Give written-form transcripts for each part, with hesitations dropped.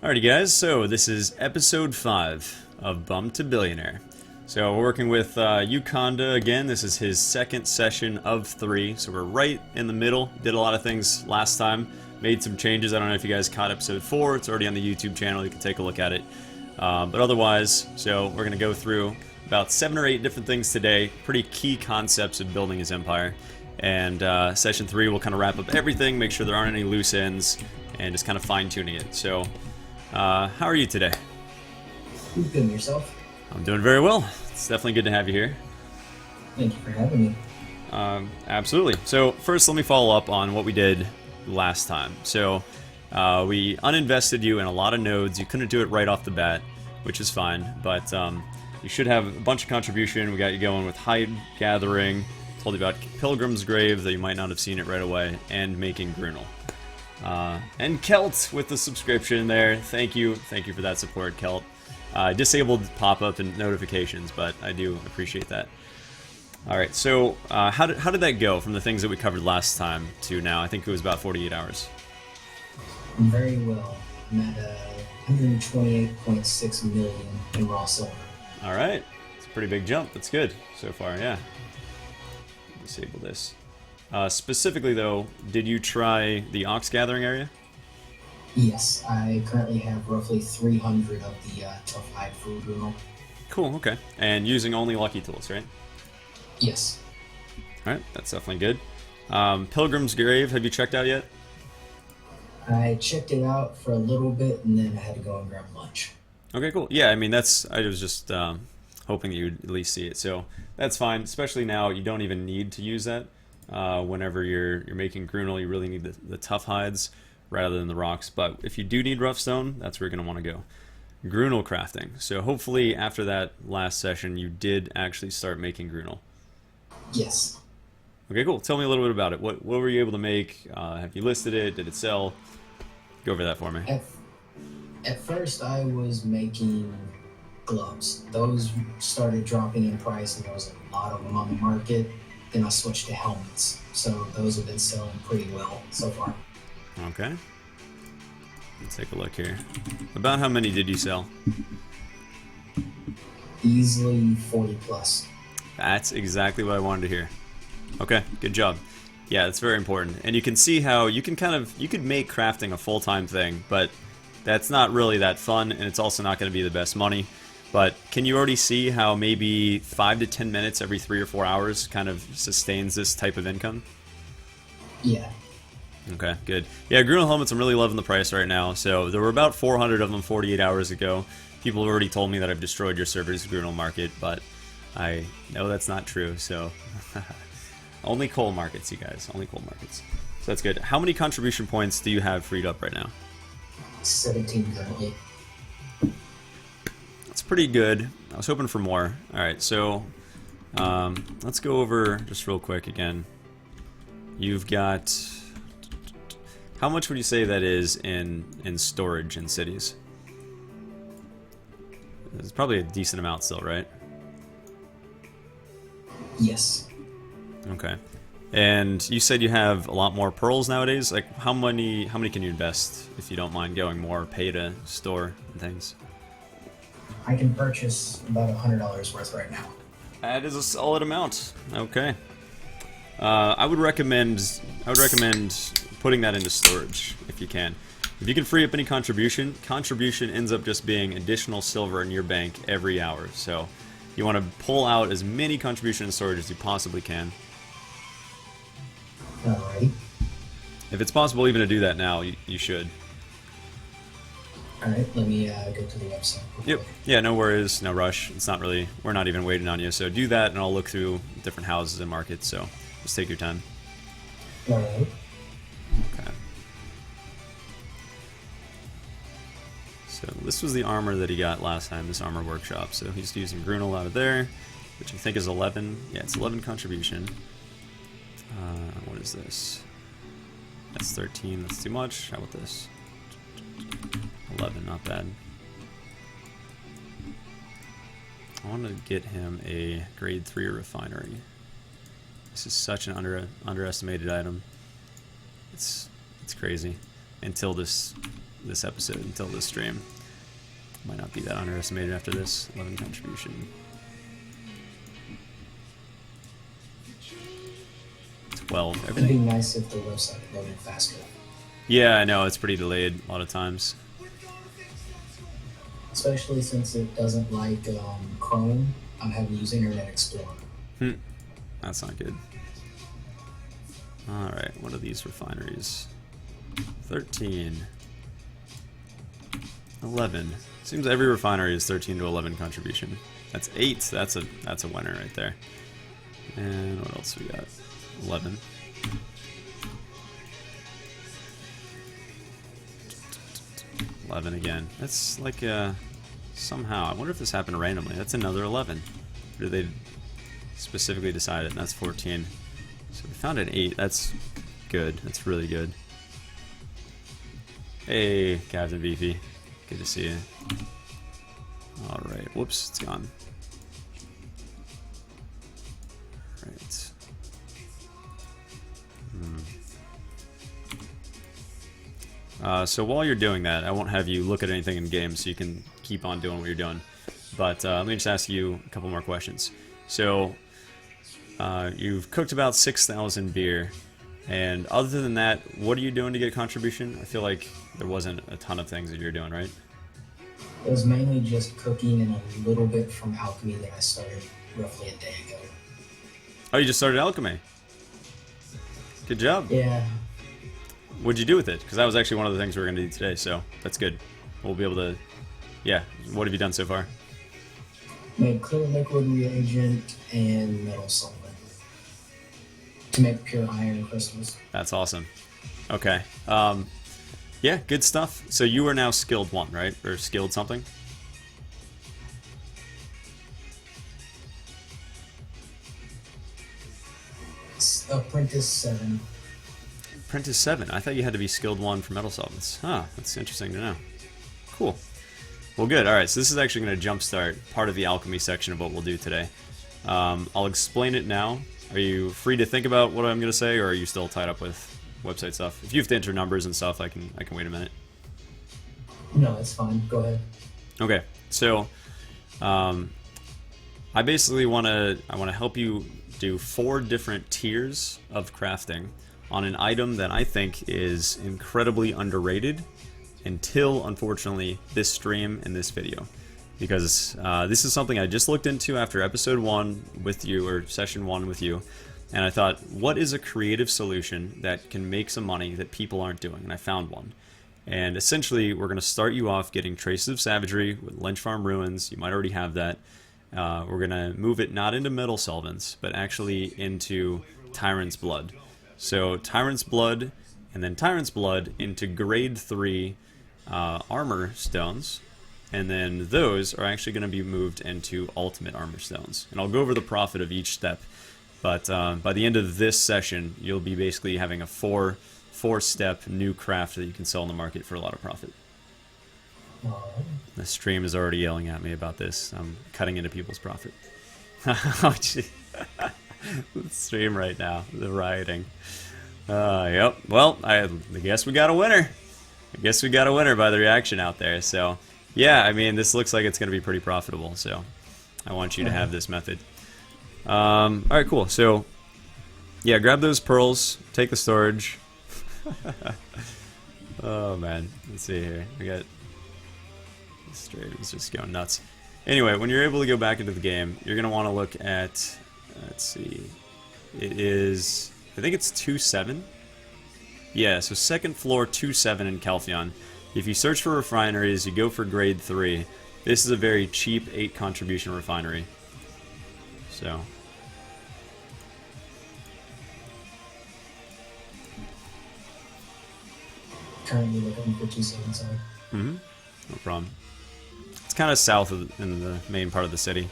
Alrighty guys, so this is episode 5 of Bump to Billionaire. So we're working with YuuKanda again. This is his second session of 3, so we're right in the middle. Did a lot of things last time, made some changes. I don't know if you guys caught episode 4, it's already on the YouTube channel, you can take a look at it. But otherwise, so we're going to go through about 7 or 8 different things today, pretty key concepts of building his empire. And session 3 will kind of wrap up everything, make sure there aren't any loose ends, and just kind of fine-tuning it. So, how are you today? Good, and yourself? I'm doing very well. It's definitely good to have you here. Thank you for having me. Absolutely. So first, let me follow up on what we did last time. So we uninvested you in a lot of nodes. You couldn't do it right off the bat, which is fine, but you should have a bunch of contribution. We got you going with hide gathering, told you about Pilgrim's Grave, though you might not have seen it right away, and making Grunil. And Kelt with the subscription there. Thank you for that support, Kelt. Disabled pop-up and notifications, but I do appreciate that. Alright, so how did that go from the things that we covered last time to now? I think it was about 48 hours. Very well. I'm at 128.6 million in raw silver. Alright, it's a pretty big jump. That's good so far, yeah. Disable this. Specifically though, did you try the ox gathering area? Yes, I currently have roughly 300 of the tough hide for Grunil. Cool, okay. And using only lucky tools, right? Yes. Alright, that's definitely good. Pilgrim's Grave, have you checked out yet? I checked it out for a little bit and then I had to go and grab lunch. Okay, cool. Yeah, I mean, I was just hoping that you'd at least see it. So that's fine, especially now you don't even need to use that. Whenever you're making Grunil, you really need the tough hides rather than the rocks. But if you do need rough stone, that's where you're going to want to go. Grunil crafting. So hopefully after that last session, you did actually start making Grunil. Yes. Okay, cool. Tell me a little bit about it. What were you able to make? Have you listed it? Did it sell? Go over that for me. At first, I was making gloves. Those started dropping in price, and there was a lot of them on the market. Then I switched to helmets, so those have been selling pretty well so far. Okay. Let's take a look here. About how many did you sell? Easily 40 plus. That's exactly what I wanted to hear. Okay, good job. Yeah, it's very important. And you can see how you could make crafting a full-time thing, but that's not really that fun, and it's also not going to be the best money. But can you already see how maybe 5 to 10 minutes every 3 or 4 hours kind of sustains this type of income? Yeah. Okay, good. Yeah, Grunil helmets, I'm really loving the price right now. So there were about 400 of them 48 hours ago. People have already told me that I've destroyed your server's Grunil market, but I know that's not true, so... Only coal markets, you guys. Only coal markets. So that's good. How many contribution points do you have freed up right now? 17 currently. That's pretty good. I was hoping for more. Alright, so... let's go over just real quick again. You've got... How much would you say that is in storage in cities? It's probably a decent amount still, right? Yes. Okay. And you said you have a lot more pearls nowadays? Like, how many can you invest, if you don't mind going more pay to store and things? I can purchase about $100 worth right now. That is a solid amount. Okay. I would recommend putting that into storage if you can. If you can free up any contribution ends up just being additional silver in your bank every hour. So you want to pull out as many contribution and storage as you possibly can. Alrighty. If it's possible even to do that now, you should. Alright, let me go to the website. Yep. Yeah, no worries, no rush. It's not really, we're not even waiting on you. So do that and I'll look through different houses and markets. So just take your time. Alright. Okay. So this was the armor that he got last time, this armor workshop. So he's using Grunil out of there, which I think is 11. Yeah, it's 11 contribution. What is this? That's 13. That's too much. How about this? 11. Not bad. I want to get him a grade 3 refinery. This is such an underestimated item. It's crazy until this this episode, until this stream. Might not be that underestimated after this. 11 contribution. 12. It'd be nice if the website loaded faster. Yeah, I know, it's pretty delayed a lot of times. Especially since it doesn't like Chrome, I'm having to use Internet Explorer. That's not good. Alright, what are these refineries? 13. 11. Seems every refinery is 13 to 11 contribution. That's 8. That's a winner right there. And what else we got? 11. Again. That's like somehow. I wonder if this happened randomly. That's another 11. Or did they specifically decide it? And that's 14. So we found an 8. That's good. That's really good. Hey, Captain Beefy. Good to see you. Alright. Whoops, it's gone. Right. So while you're doing that, I won't have you look at anything in game, so you can keep on doing what you're doing. But let me just ask you a couple more questions. So you've cooked about 6,000 beer, and other than that, what are you doing to get contribution? I feel like there wasn't a ton of things that you're doing, right? It was mainly just cooking and a little bit from alchemy that I started roughly a day ago. Oh, you just started alchemy. Good job. Yeah. What'd you do with it? Because that was actually one of the things we were going to do today, so that's good. We'll be able to... Yeah, what have you done so far? Made clear liquid reagent and metal solvent to make pure iron crystals. That's awesome. Okay. Yeah, good stuff. So you are now skilled 1, right? Or skilled something? Apprentice 7. Apprentice 7. I thought you had to be skilled 1 for metal solvents. Huh, that's interesting to know. Cool. Well, good. Alright, so this is actually going to jumpstart part of the alchemy section of what we'll do today. I'll explain it now. Are you free to think about what I'm going to say, or are you still tied up with website stuff? If you have to enter numbers and stuff, I can wait a minute. No, it's fine. Go ahead. Okay, so I basically want to help you do 4 different tiers of crafting on an item that I think is incredibly underrated until, unfortunately, this stream and this video. Because this is something I just looked into after episode 1 with you, or session 1 with you, and I thought, what is a creative solution that can make some money that people aren't doing? And I found one. And essentially, we're going to start you off getting Traces of Savagery with Lynch Farm Ruins. You might already have that. We're going to move it not into metal solvents, but actually into Tyrant's Blood. So Tyrant's Blood, and then Tyrant's Blood into grade 3 armor stones. And then those are actually going to be moved into ultimate armor stones. And I'll go over the profit of each step. But by the end of this session, you'll be basically having a four-step new craft that you can sell in the market for a lot of profit. The stream is already yelling at me about this. I'm cutting into people's profit. Oh, gee. The stream right now, the rioting. Yep. Well, I guess we got a winner. I guess we got a winner by the reaction out there. So, yeah, I mean, this looks like it's going to be pretty profitable. So, I want you to have this method. All right, cool. So, yeah, grab those pearls. Take the storage. Oh man, let's see here. We got the stream is just going nuts. Anyway, when you're able to go back into the game, you're gonna want to look at. Let's see. It is. I think it's 2-7. Yeah, so second floor 2-7 in Calpheon. If you search for refineries, you go for grade 3. This is a very cheap 8 contribution refinery. So. Currently looking for 2-7 side. No problem. It's kind of south of in the main part of the city.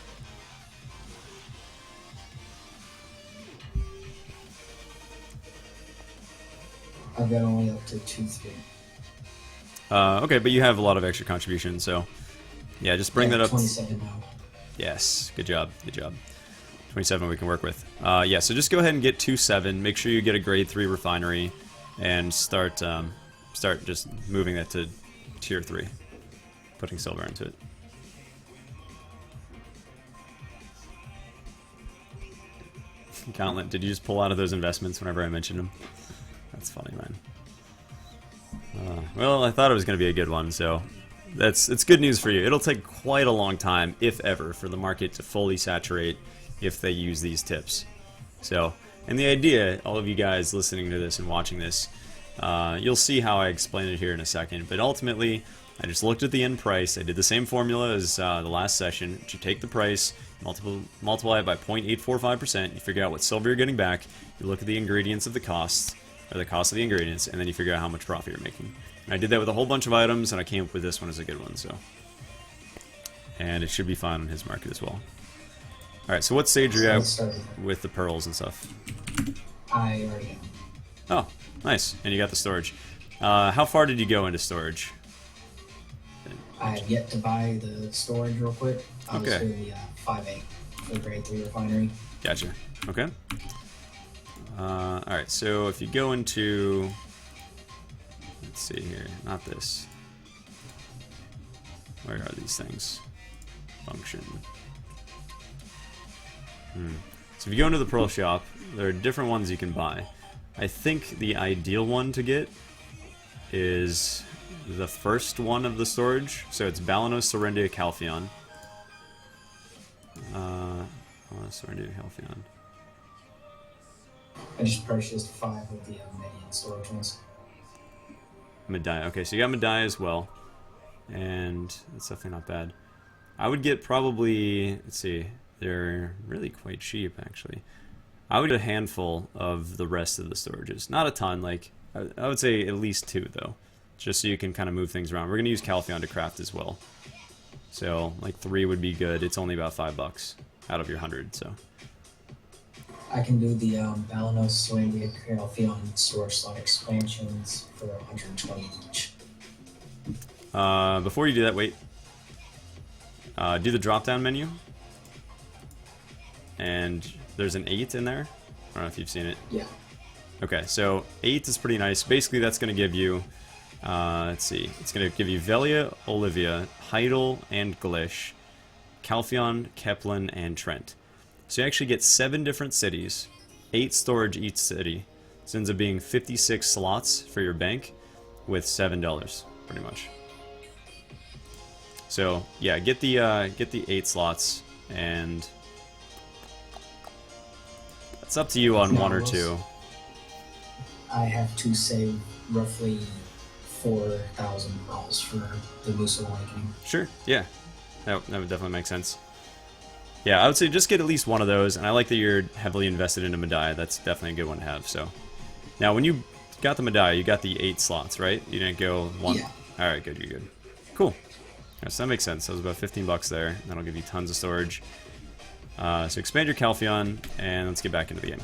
I've got only up to 2-3. Okay, but you have a lot of extra contribution, so yeah, just bring that up. 27 now. Yes, good job, good job. 27 we can work with. Yeah, so just go ahead and get 2-7. Make sure you get a grade 3 refinery, and start just moving that to tier 3, putting silver into it. Gauntlet, did you just pull out of those investments whenever I mentioned them? That's funny, man. Well, I thought it was going to be a good one, so it's good news for you. It'll take quite a long time, if ever, for the market to fully saturate if they use these tips. So, and the idea, all of you guys listening to this and watching this, you'll see how I explain it here in a second, but ultimately, I just looked at the end price. I did the same formula as the last session, which you take the price, multiply it by 0.845%, you figure out what silver you're getting back, you look at the ingredients of the cost, or the cost of the ingredients, and then you figure out how much profit you're making. And I did that with a whole bunch of items, and I came up with this one as a good one, so. And it should be fine on his market as well. Alright, so what stage are you at with the pearls and stuff? I already am. Oh, nice. And you got the storage. How far did you go into storage? I have yet to buy the storage real quick. I was Okay. doing the 5.8 for the grade 3 refinery. Gotcha. Okay. Alright, so if you go into... Let's see here. Not this. Where are these things? Function. So if you go into the pearl shop, there are different ones you can buy. I think the ideal one to get is the first one of the storage. So it's Balanos, Serendia, Calpheon. Serendia, Calpheon. I just purchased 5 of the minion storage ones. Medai. Okay, so you got Medai as well. And that's definitely not bad. I would get probably, let's see, they're really quite cheap actually. I would get a handful of the rest of the storages. Not a ton, like, I would say at least 2 though. Just so you can kind of move things around. We're going to use Calpheon to craft as well. So, like 3 would be good. It's only about $5 out of your 100, so. I can do the Balanos, Serendia, Calpheon storage slot expansions for 120 each. Before you do that, wait. Do the drop-down menu. And there's an 8 in there. I don't know if you've seen it. Yeah. Okay, so 8 is pretty nice. Basically, that's going to give you, let's see, it's going to give you Velia, Olivia, Heidel, and Glish, Calpheon, Kepler, and Trent. So you actually get 7 different cities, 8 storage each city. So it ends up being 56 slots for your bank with $7, pretty much. So yeah, get the 8 slots, and it's up to you on 1 or 2. I have to save roughly 4,000 pearls for the Musa Awakening. Sure, yeah. That would definitely make sense. Yeah, I would say just get at least one of those, and I like that you're heavily invested into Medai. That's definitely a good one to have, so. Now, when you got the Medai, you got the 8 slots, right? You didn't go 1? Yeah. Alright, good, you're good. Cool. Yeah, so that makes sense. That was about $15 there. That'll give you tons of storage. So expand your Calpheon, and let's get back into the game.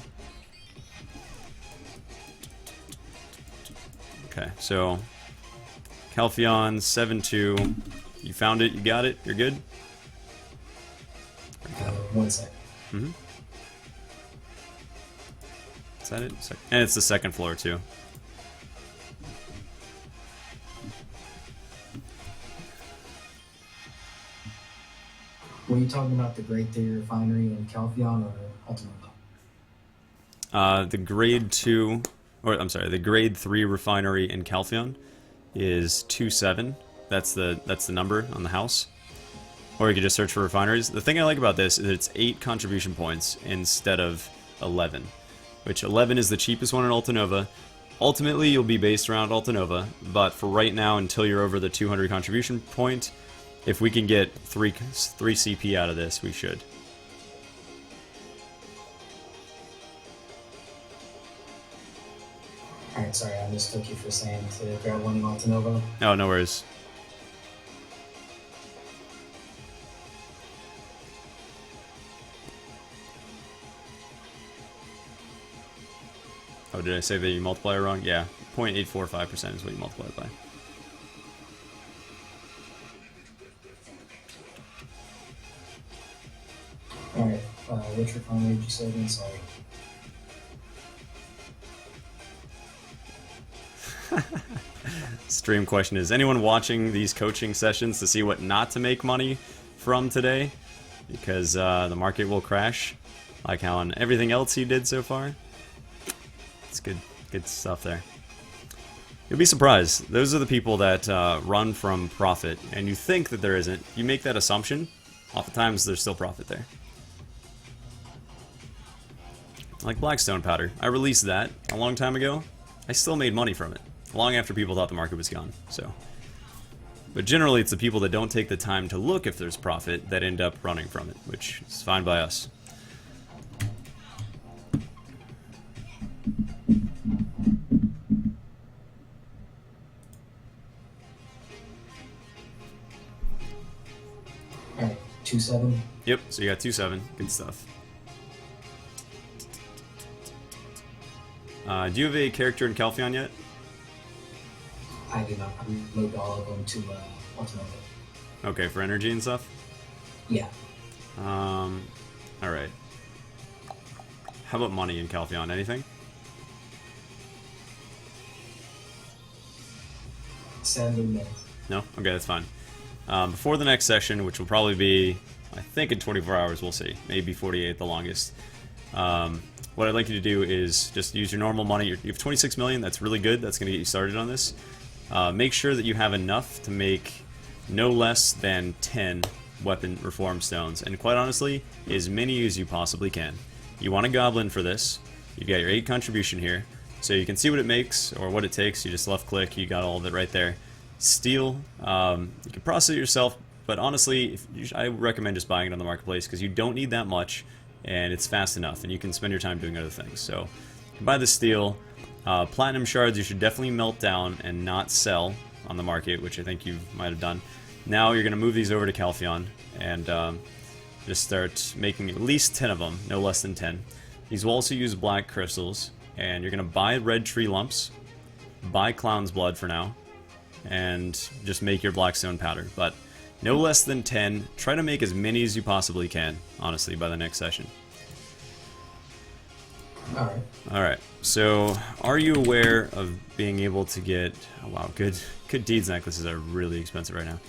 Okay, so Calpheon 7-2. You found it, you got it, you're good? 1 sec. Mm-hmm. Is that it? And it's the second floor, too. Were you talking about the Grade 3 Refinery in Calpheon or Ultimate? The grade 2, or I'm sorry, the grade 3 refinery in Calpheon is 27. That's the number on the house. Or you could just search for refineries. The thing I like about this is it's 8 contribution points instead of 11, which 11 is the cheapest one in Altanova. Ultimately, you'll be based around Altanova, but for right now, until you're over the 200 contribution point, if we can get 3 CP out of this, we should. Alright, sorry, I mistook you for saying to grab one in Altanova. Oh, no worries. Oh, did I say that you multiply it wrong? Yeah, 0.845% is what you multiply it by. Alright, which refinery did you say again? Sorry. Stream question is, anyone watching these coaching sessions to see what not to make money from today? Because the market will crash, like how on everything else he did so far. It's good stuff there. You'll be surprised. Those are the people that run from profit, and you think that there isn't. You make that assumption. Oftentimes, there's still profit there. Like Blackstone powder. I released that a long time ago. I still made money from it, long after people thought the market was gone. So, but generally, it's the people that don't take the time to look if there's profit that end up running from it, which is fine by us. Alright, 2-7. Yep, so you got 2-7. Good stuff. Do you have a character in Calpheon yet? I do not. I moved all of them to Ultimate. Okay, for energy and stuff? Yeah. Alright. How about money in Calpheon? Anything? Sadly, no. No? Okay, that's fine. Before the next session, which will probably be, I think in 24 hours, we'll see. Maybe 48, the longest. What I'd like you to do is just use your normal money. You have 26 million, that's really good. That's going to get you started on this. Make sure that you have enough to make no less than 10 weapon reform stones. And quite honestly, as many as you possibly can. You want a goblin for this. You've got your 8 contribution here. So you can see what it makes, or what it takes. You just left click, you got all of it right there. Steel, you can process it yourself, but honestly, I recommend just buying it on the marketplace because you don't need that much, and it's fast enough, and you can spend your time doing other things. So, buy the steel. Platinum shards you should definitely melt down and not sell on the market, which I think you might have done. Now you're going to move these over to Calpheon and just start making at least 10 of them, no less than 10. These will also use black crystals, and you're going to buy red tree lumps, buy clown's blood for now, and just make your blackstone powder. But no less than 10. Try to make as many as you possibly can, honestly, by the next session. Alright. Alright, so are you aware of being able to get... Oh, wow, good deeds necklaces are really expensive right now.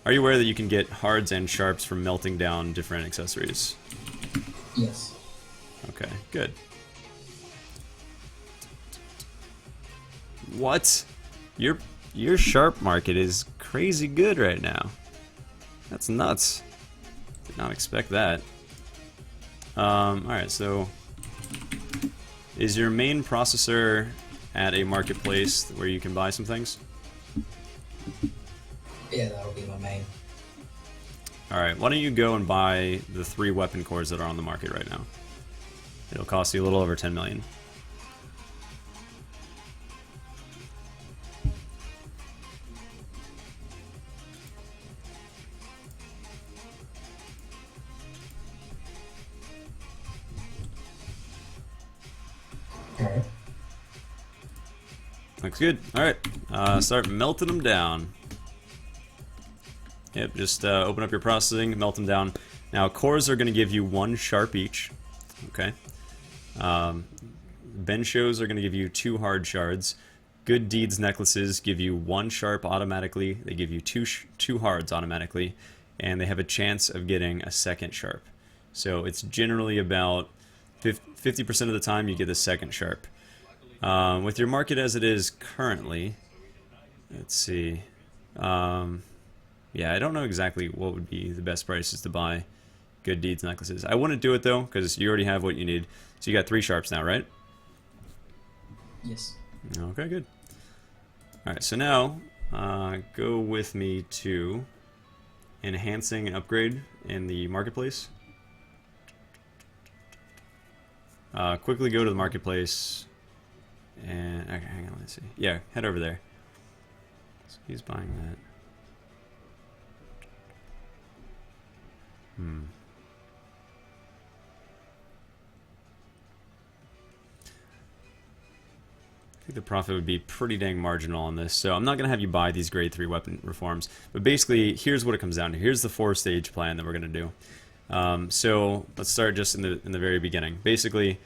Are you aware that you can get hards and sharps from melting down different accessories? Yes. Okay, good. What? Your sharp market is crazy good right now. That's nuts. Did not expect that. Alright, so... Is your main processor at a marketplace where you can buy some things? Yeah, that'll be my main. Alright, why don't you go and buy the 3 weapon cores that are on the market right now? It'll cost you a little over 10 million. Alright. Looks good. Alright, start melting them down. Yep, just open up your processing, melt them down. Now, cores are going to give you 1 sharp each. Okay. Benchos are going to give you 2 hard shards. Good deeds necklaces give you 1 sharp automatically. They give you 2 hards automatically. And they have a chance of getting a 2nd sharp. So it's generally about 50% of the time you get the 2nd sharp. With your market as it is currently, let's see. Yeah, I don't know exactly what would be the best prices to buy good deeds necklaces. I wouldn't do it though, because you already have what you need. So you got 3 sharps now, right? Yes. Okay, good. Alright, so now, go with me to enhancing and upgrade in the marketplace. Quickly go to the marketplace, and, okay, hang on, let's see. Yeah, head over there. So he's buying that. I think the profit would be pretty dang marginal on this, so I'm not going to have you buy these grade 3 weapon reforms, but basically, here's what it comes down to. Here's the 4-stage plan that we're going to do. So, let's start just in the very beginning. Basically,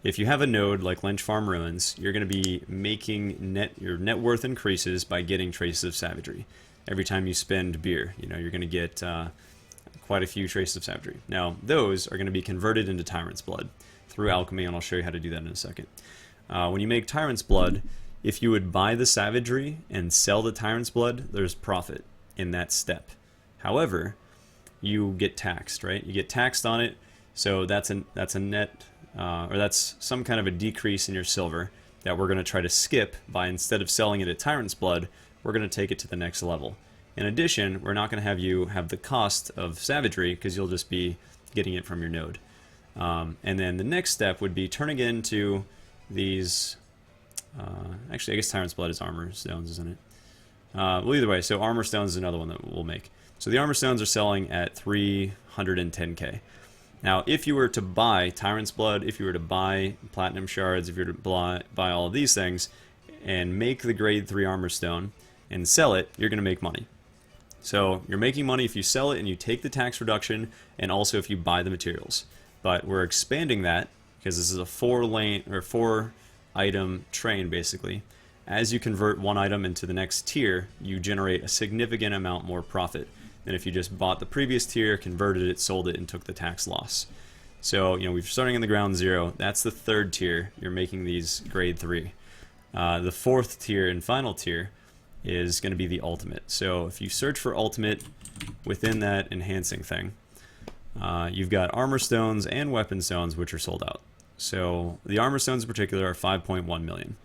if you have a node like Lynch Farm Ruins, you're going to be making your net worth increases by getting traces of savagery. Every time you spend beer, you know, you're going to get quite a few traces of savagery. Now, those are going to be converted into Tyrant's Blood through alchemy, and I'll show you how to do that in a second. When you make Tyrant's Blood, if you would buy the savagery and sell the Tyrant's Blood, there's profit in that step. However, you get taxed, right? You get taxed on it, so that's a net, or that's some kind of a decrease in your silver that we're going to try to skip by, instead of selling it at Tyrant's Blood, we're going to take it to the next level. In addition, we're not going to have you have the cost of savagery, because you'll just be getting it from your node. And then the next step would be turning it into these, actually I guess Tyrant's Blood is armor stones, isn't it? Well, either way, so armor stones is another one that we'll make. So the armor stones are selling at 310k. Now, if you were to buy Tyrant's Blood, if you were to buy Platinum Shards, if you were to buy all of these things, and make the grade 3 armor stone, and sell it, you're going to make money. So you're making money if you sell it and you take the tax reduction, and also if you buy the materials. But we're expanding that, because this is a 4 item train, basically. As you convert one item into the next tier, you generate a significant amount more profit than if you just bought the previous tier, converted it, sold it, and took the tax loss. So, you know, we're starting in the ground 0. That's the 3rd tier. You're making these grade 3. The 4th tier and final tier is going to be the ultimate. So if you search for ultimate within that enhancing thing, you've got armor stones and weapon stones, which are sold out. So the armor stones in particular are 5.1 million.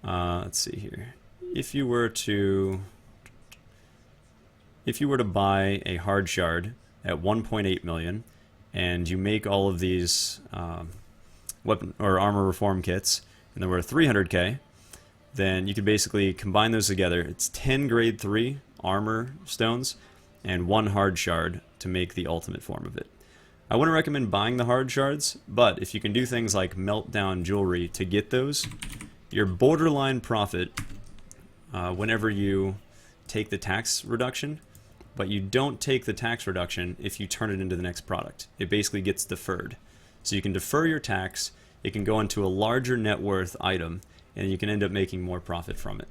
Let's see here. If you were to buy a hard shard at 1.8 million, and you make all of these weapon or armor reform kits, and they were 300k, then you could basically combine those together. It's 10 grade 3 armor stones and 1 hard shard to make the ultimate form of it. I wouldn't recommend buying the hard shards, but if you can do things like melt down jewelry to get those, your borderline profit whenever you take the tax reduction, but you don't take the tax reduction if you turn it into the next product. It basically gets deferred. So you can defer your tax, it can go into a larger net worth item, and you can end up making more profit from it.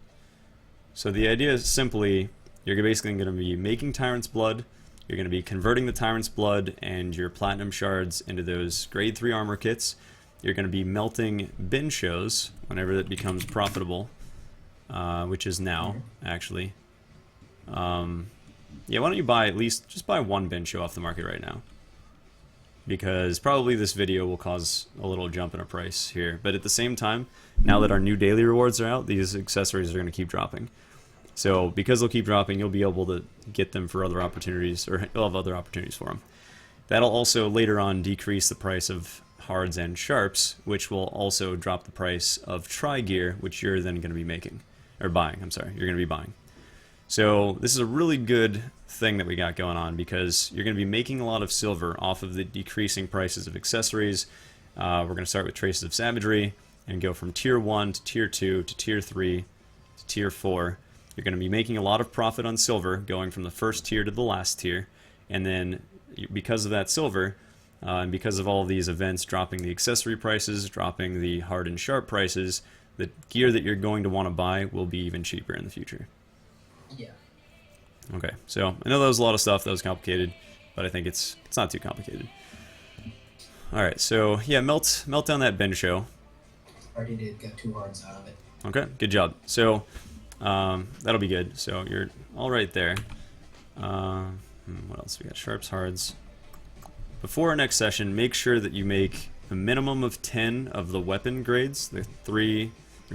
So the idea is simply, you're basically going to be making Tyrant's Blood, you're going to be converting the Tyrant's Blood and your Platinum Shards into those grade 3 armor kits, you're going to be melting bin shows whenever that becomes profitable, which is now, actually. Yeah, why don't you buy just buy 1 bin show off the market right now? Because probably this video will cause a little jump in a price here. But at the same time, now that our new daily rewards are out, these accessories are going to keep dropping. So because they'll keep dropping, you'll be able to get them for other opportunities, or you'll have other opportunities for them. That'll also later on decrease the price of hards and sharps, which will also drop the price of tri-gear, which you're then going to be making, or buying, I'm sorry, you're going to be buying. So this is a really good thing that we got going on, because you're going to be making a lot of silver off of the decreasing prices of accessories. We're going to start with Traces of Savagery and go from tier 1 to tier 2 to tier 3 to tier 4. You're going to be making a lot of profit on silver, going from the first tier to the last tier, and then because of that silver, and because of all of these events dropping the accessory prices, dropping the hard and sharp prices, the gear that you're going to want to buy will be even cheaper in the future. Yeah. Okay, so I know that was a lot of stuff, that was complicated, but I think it's not too complicated. Alright, so yeah, melt down that bin show. Already did, got 2 hards out of it. Okay, good job. So that'll be good. So you're all right there. What else? We got sharps, hards. Before our next session, make sure that you make a minimum of 10 of the weapon grades, the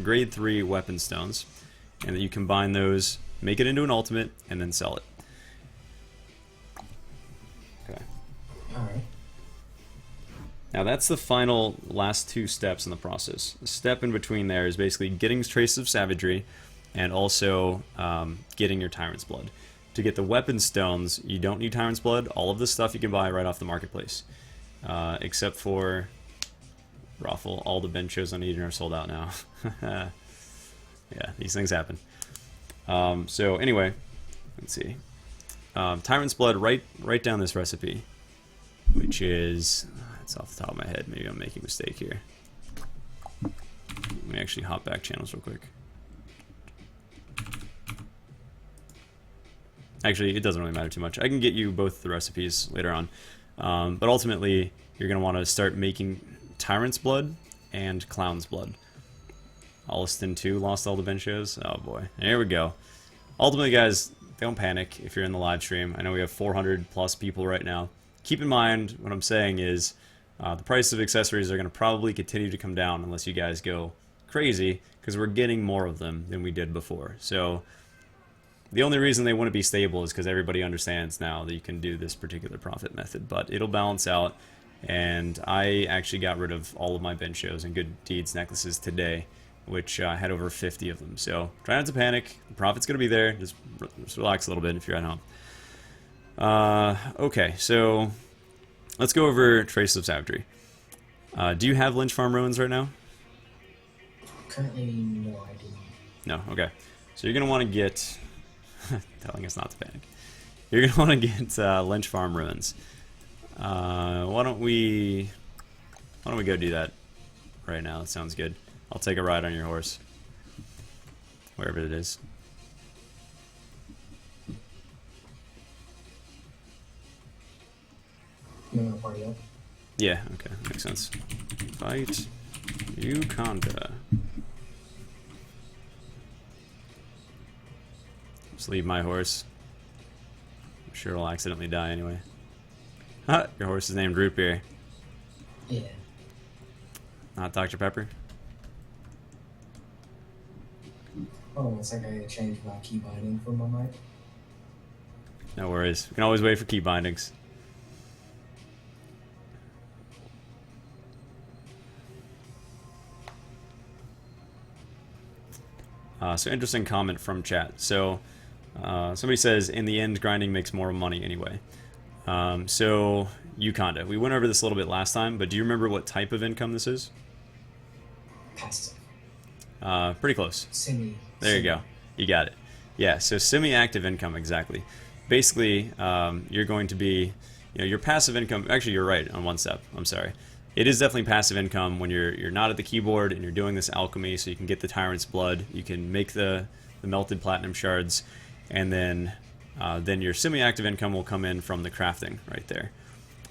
grade 3 weapon stones, and that you combine those, make it into an ultimate, and then sell it. Okay. Alright. Now that's the final last 2 steps in the process. The step in between there is basically getting Traces of Savagery and also getting your Tyrant's Blood. To get the weapon stones, you don't need Tyrant's Blood. All of this stuff you can buy right off the marketplace. Except for Raffle. All the bench shows on Eden are sold out now. Yeah, these things happen. So anyway, let's see. Tyrant's Blood, write down this recipe, which is, it's off the top of my head, maybe I'm making a mistake here. Let me actually hop back channels real quick. Actually, it doesn't really matter too much. I can get you both the recipes later on. But ultimately, you're going to want to start making Tyrant's Blood and Clown's Blood. Olliston 2 lost all the bench shows. Oh boy. Here we go. Ultimately, guys, don't panic if you're in the live stream. I know we have 400 plus people right now. Keep in mind, what I'm saying is the price of accessories are going to probably continue to come down unless you guys go crazy, because we're getting more of them than we did before. So the only reason they wouldn't be stable is because everybody understands now that you can do this particular profit method, but it'll balance out. And I actually got rid of all of my bench shows and good deeds necklaces today, which I had over 50 of them. So try not to panic. The profit's going to be there. Just relax a little bit if you're at home. Okay, so let's go over Traces of Savagery. Do you have Lynch Farm Ruins right now? Currently, no, I do not. No, okay. So you're going to want to get... telling us not to panic. You're going to want to get Lynch Farm Ruins. Why don't we go do that right now? That sounds good. I'll take a ride on your horse. Wherever it is. You want to party up? Yeah, okay. Makes sense. Fight YuuKanda. Just leave my horse. I'm sure it'll accidentally die anyway. Ha! Your horse is named Root Beer. Yeah. Not Dr. Pepper? Oh, it's like I changed my key binding for my mic. No worries. We can always wait for key bindings. So interesting comment from chat. So somebody says, in the end, grinding makes more money anyway. So YuuKanda, we went over this a little bit last time, but do you remember what type of income this is? Passive. Pretty close. Semi. There you go. You got it. Yeah, so semi-active income, exactly. Basically, you're going to be, your passive income, actually you're right on one step, I'm sorry. It is definitely passive income when you're not at the keyboard and you're doing this alchemy, so you can get the Tyrant's Blood, you can make the melted platinum shards, and then your semi-active income will come in from the crafting right there.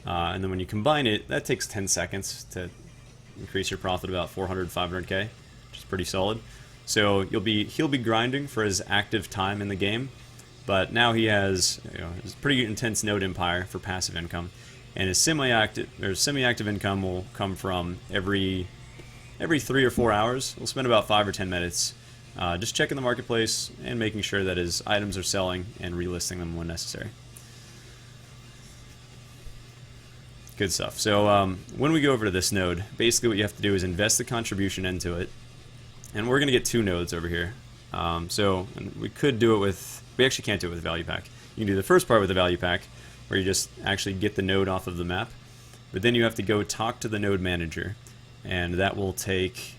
And then when you combine it, that takes 10 seconds to increase your profit about 400, 500k, which is pretty solid. So he'll be grinding for his active time in the game, but now he has his pretty intense node empire for passive income, and his semi-active income will come from every 3 or 4 hours. He'll spend about 5 or 10 minutes just checking the marketplace and making sure that his items are selling and relisting them when necessary. Good stuff. So when we go over to this node, basically what you have to do is invest the contribution into it. And we're going to get 2 nodes over here. So we could do it with... We actually can't do it with a value pack. You can do the first part with a value pack, where you just actually get the node off of the map. But then you have to go talk to the node manager. And that will take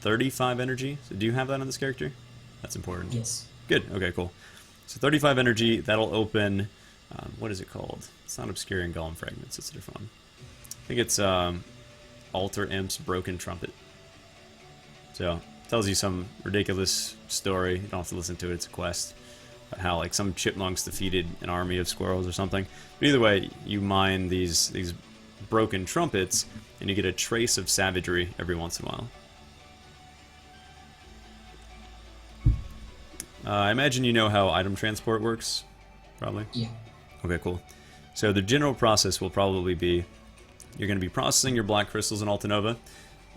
35 energy. So do you have that on this character? That's important. Yes. Good. Okay, cool. So 35 energy, that'll open... what is it called? It's not Obscuring Golem Fragments. It's a different one. I think it's Alter Imp's Broken Trumpet. So, it tells you some ridiculous story. You don't have to listen to it, it's a quest. About how, like, some chipmunks defeated an army of squirrels or something. But either way, you mine these broken trumpets, and you get a trace of savagery every once in a while. I imagine you know how item transport works, probably? Yeah. Okay, cool. So the general process will probably be, you're going to be processing your black crystals in Altanova.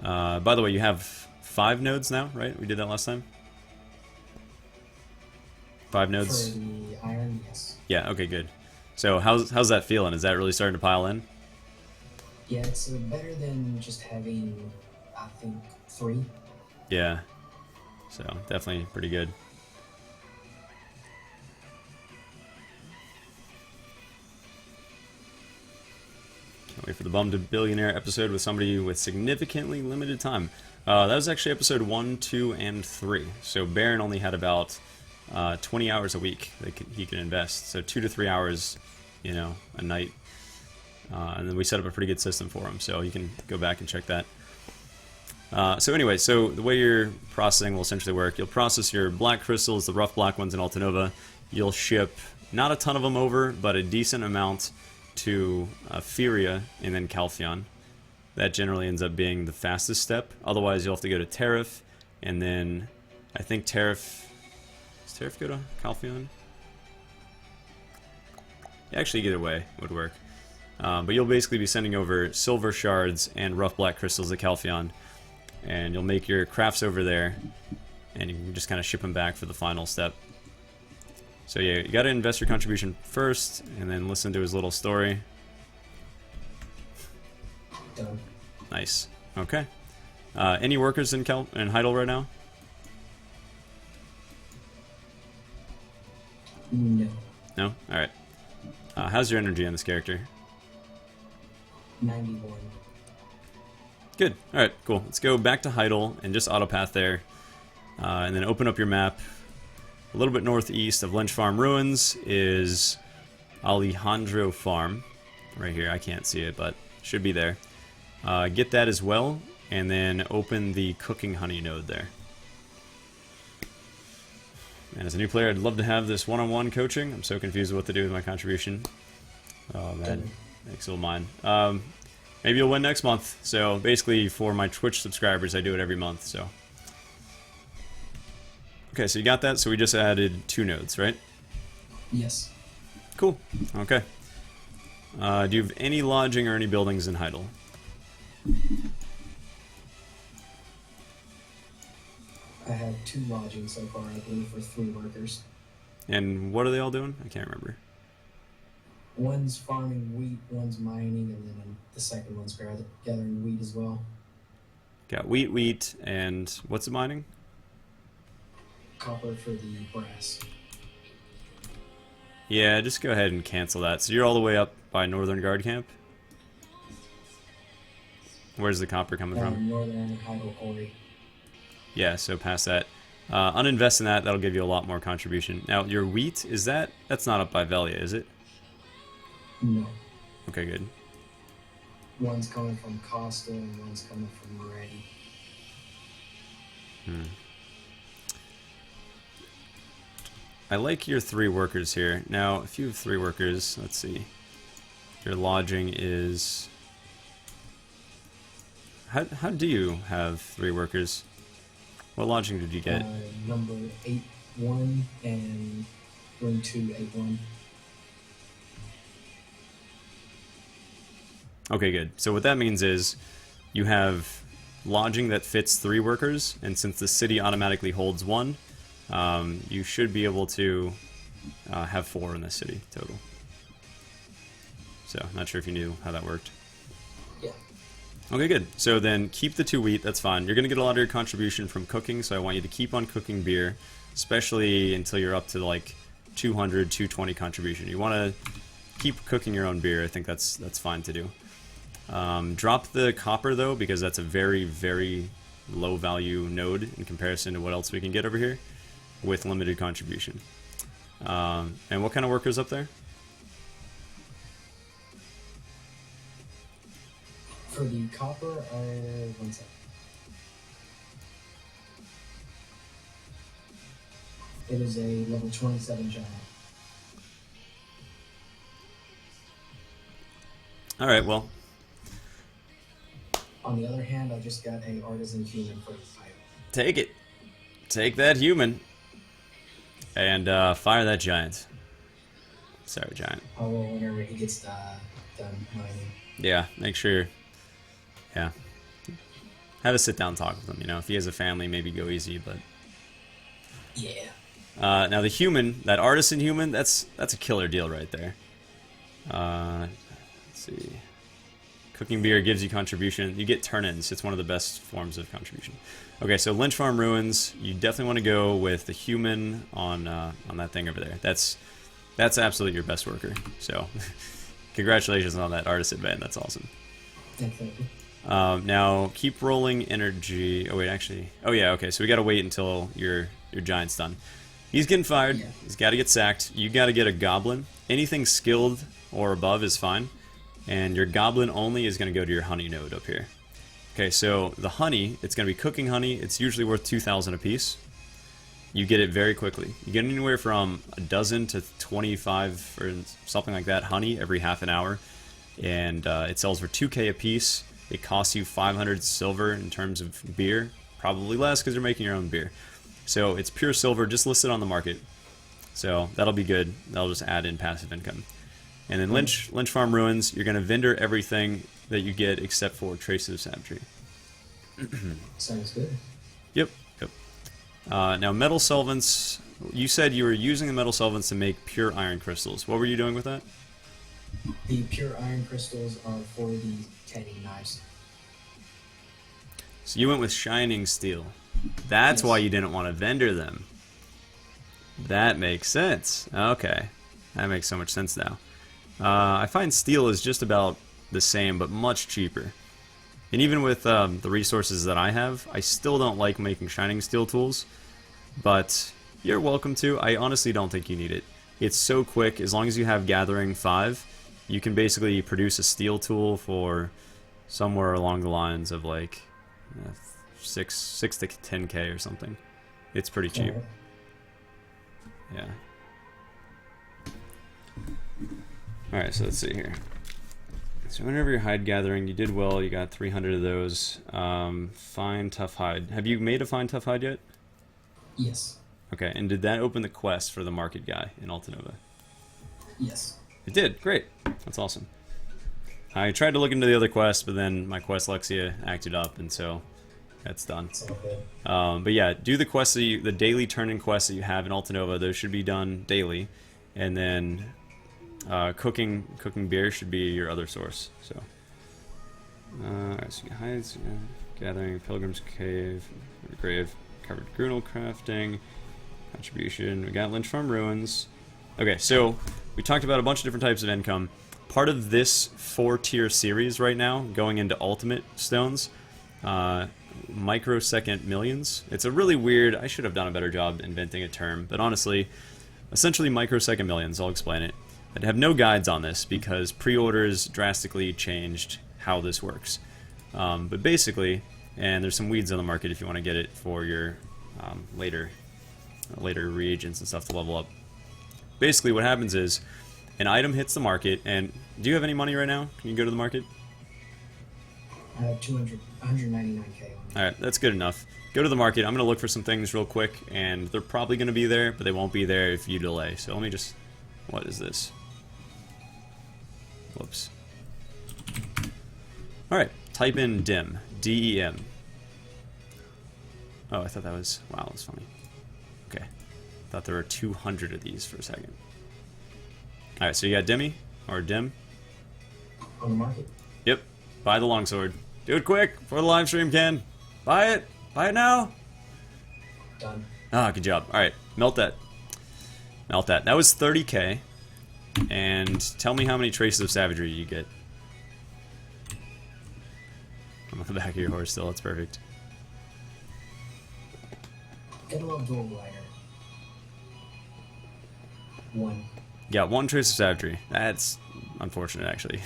By the way, you have 5 nodes now, right? We did that last time? 5 nodes? For the iron, yes. Yeah, okay, good. So how's that feeling? Is that really starting to pile in? Yeah, it's better than just having, I think, 3. Yeah. So, definitely pretty good. Can't wait for the Bum to Billionaire episode with somebody with significantly limited time. That was actually episode 1, 2, and 3. So Baron only had about 20 hours a week that he could invest. So 2 to 3 hours, a night. And then we set up a pretty good system for him. So you can go back and check that. So anyway, so the way your processing will essentially work, you'll process your black crystals, the rough black ones in Altanova. You'll ship not a ton of them over, but a decent amount to Feria and then Calpheon. That generally ends up being the fastest step. Otherwise, you'll have to go to Tariff, and then I think Tariff... Does Tariff go to Calpheon? Actually, either way would work. But you'll basically be sending over silver shards and rough black crystals to Calpheon, and you'll make your crafts over there, and you can just kind of ship them back for the final step. So yeah, you got to invest your contribution first, and then listen to his little story. Done. Nice. Okay. Any workers in Heidel right now? No. No? Alright. How's your energy on this character? 91. Good. Alright, cool. Let's go back to Heidel and just autopath there. And then open up your map. A little bit northeast of Lynch Farm Ruins is Alejandro Farm. Right here. I can't see it, but should be there. Get that as well, and then open the cooking honey node there. And as a new player, I'd love to have this one-on-one coaching. I'm so confused with what to do with my contribution. Oh man, makes it mine. Maybe you'll win next month. So basically, for my Twitch subscribers, I do it every month. So okay, so you got that. So we just added 2 nodes, right? Yes. Cool. Okay. Do you have any lodging or any buildings in Heidel? I have 2 lodgings so far, I believe, for 3 workers. And what are they all doing? I can't remember. One's farming wheat, one's mining, and then the second one's gathering wheat as well. Got wheat, and what's it mining? Copper for the brass. Yeah, just go ahead and cancel that. So you're all the way up by Northern Guard Camp? Where's the copper coming from? Northern Heidel Quarry. Yeah, so past that. Uninvest in that, that'll give you a lot more contribution. Now, your wheat, is that's not up by Velia, is it? No. Okay, good. One's coming from Costa and one's coming from Moretti. I like your 3 workers here. Now, if you have 3 workers, let's see. Your lodging is... How do you have 3 workers? What lodging did you get? Number 8-1 and room 2-8-1. Okay, good. So what that means is you have lodging that fits 3 workers, and since the city automatically holds 1, you should be able to have 4 in the city total. So, not sure if you knew how that worked. Yeah. Okay, good. So then keep the 2 wheat, that's fine. You're going to get a lot of your contribution from cooking, so I want you to keep on cooking beer, especially until you're up to like 200, 220 contribution. You want to keep cooking your own beer. I think that's fine to do. Drop the copper though, because that's a very, very low value node in comparison to what else we can get over here with limited contribution. And what kind of workers up there? For the copper, 1 second. It is a level 27 giant. Alright, well. On the other hand, I just got a artisan human for the fire. Take it. Take that human. And fire that giant. Sorry, giant. I will whenever he gets done mining. Yeah, make sure. Yeah. Have a sit down talk with him, you know. If he has a family, maybe go easy, but... Yeah. Now the human, that artisan human, that's a killer deal right there. Let's see. Cooking beer gives you contribution. You get turn-ins. It's one of the best forms of contribution. Okay, so Lynch Farm Ruins. You definitely want to go with the human on that thing over there. That's absolutely your best worker. So, congratulations on that artisan band. That's awesome. Thank you. Now keep rolling energy. Oh wait, actually. Oh yeah. Okay, so we gotta wait until your giant's done. He's getting fired. Yeah. He's got to get sacked. You got to get a goblin. Anything skilled or above is fine. And your goblin only is going to go to your honey node up here. Okay, so the honey, it's going to be cooking honey. It's usually worth 2,000 apiece. You get it very quickly. You get anywhere from a dozen to 25 or something like that honey every half an hour. And it sells for 2k a piece. It costs you 500 silver in terms of beer. Probably less because you're making your own beer. So it's pure silver, just listed on the market. So that'll be good. That'll just add in passive income. And then Lynch Farm Ruins, you're going to vendor everything that you get except for traces of savagery. Sounds good. Yep. Now metal solvents, you said you were using the metal solvents to make pure iron crystals. What were you doing with that? The pure iron crystals are for the teddy knives. So you went with shining steel. That's Yes. why you didn't want to vendor them. That makes sense. Okay. That makes so much sense now. I find steel is just about the same, but much cheaper. And even with the resources that I have, I still don't like making shining steel tools. But you're welcome to. I honestly don't think you need it. It's so quick. As long as you have Gathering 5, you can basically produce a steel tool for somewhere along the lines of like 6 to 10k or something. It's pretty cheap. Yeah. Alright, so let's see here. So whenever you're hide gathering, you did well. You got 300 of those. Find tough hide. Have you made a find tough hide yet? Yes. Okay, and did that open the quest for the market guy in Altanova? Yes. It did. Great. That's awesome. I tried to look into the other quest, but then my quest Lexia acted up, and so that's done. It's all good. But yeah, do the quests that the daily turn-in quests that you have in Altanova. Those should be done daily, and then cooking beer should be your other source. So, alright, so you hides, gathering, pilgrim's cave, grave, covered Grunil crafting, contribution. We got Lynch Farm Ruins. Okay, so we talked about a bunch of different types of income. Part of this 4-tier series right now, going into ultimate stones, microsecond millions. It's a really weird, I should have done a better job inventing a term, but honestly, essentially microsecond millions, I'll explain it. I have no guides on this because pre-orders drastically changed how this works. But basically, and there's some weeds on the market if you want to get it for your later reagents and stuff to level up. Basically what happens is, an item hits the market, and do you have any money right now? Can you go to the market? I have 199k on. Alright, that's good enough. Go to the market. I'm going to look for some things real quick, and they're probably going to be there, but they won't be there if you delay. So let me just... What is this? Whoops. Alright, type in DEM. D-E-M. Oh, I thought that was... Wow, that's funny. Okay. Thought there were 200 of these for a second. Alright, so you got Demi? Or Dim? On the market? Yep. Buy the longsword. Do it quick before the live stream can. Buy it. Buy it now. Done. Ah, good job. Alright, melt that. Melt that. That was 30k. And tell me how many traces of savagery you get. I'm on the back of your horse still. That's perfect. Gotta love dual glider. 1. Got 1 trace of savagery. That's unfortunate, actually.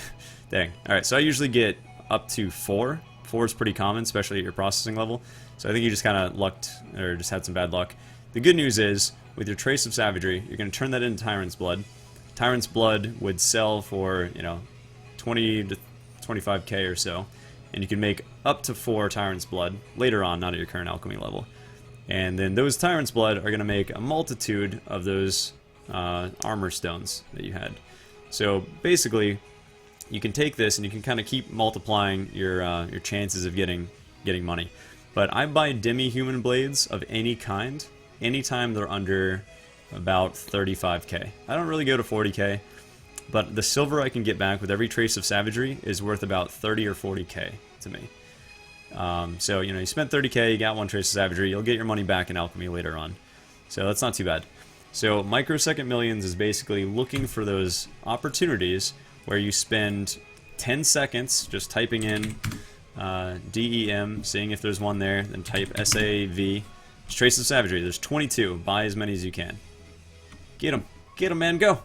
Dang. Alright, so I usually get up to 4. 4 is pretty common, especially at your processing level. So I think you just kind of lucked, or just had some bad luck. The good news is, with your trace of savagery, you're going to turn that into Tyrant's Blood. Tyrant's Blood would sell for, 20 to 25k or so. And you can make up to 4 Tyrant's Blood later on, not at your current alchemy level. And then those Tyrant's Blood are going to make a multitude of those armor stones that you had. So basically, you can take this and you can kind of keep multiplying your chances of getting money. But I buy demi-human blades of any kind anytime they're under about 35k. I don't really go to 40k, but the silver I can get back with every trace of savagery is worth about 30 or 40k to me. So you spent 30k, you got 1 trace of savagery, you'll get your money back in alchemy later on. So that's not too bad. So microsecond millions is basically looking for those opportunities where you spend 10 seconds just typing in DEM, seeing if there's one there, then type SAV, trace of savagery. There's 22. Buy as many as you can. Get them, man, go.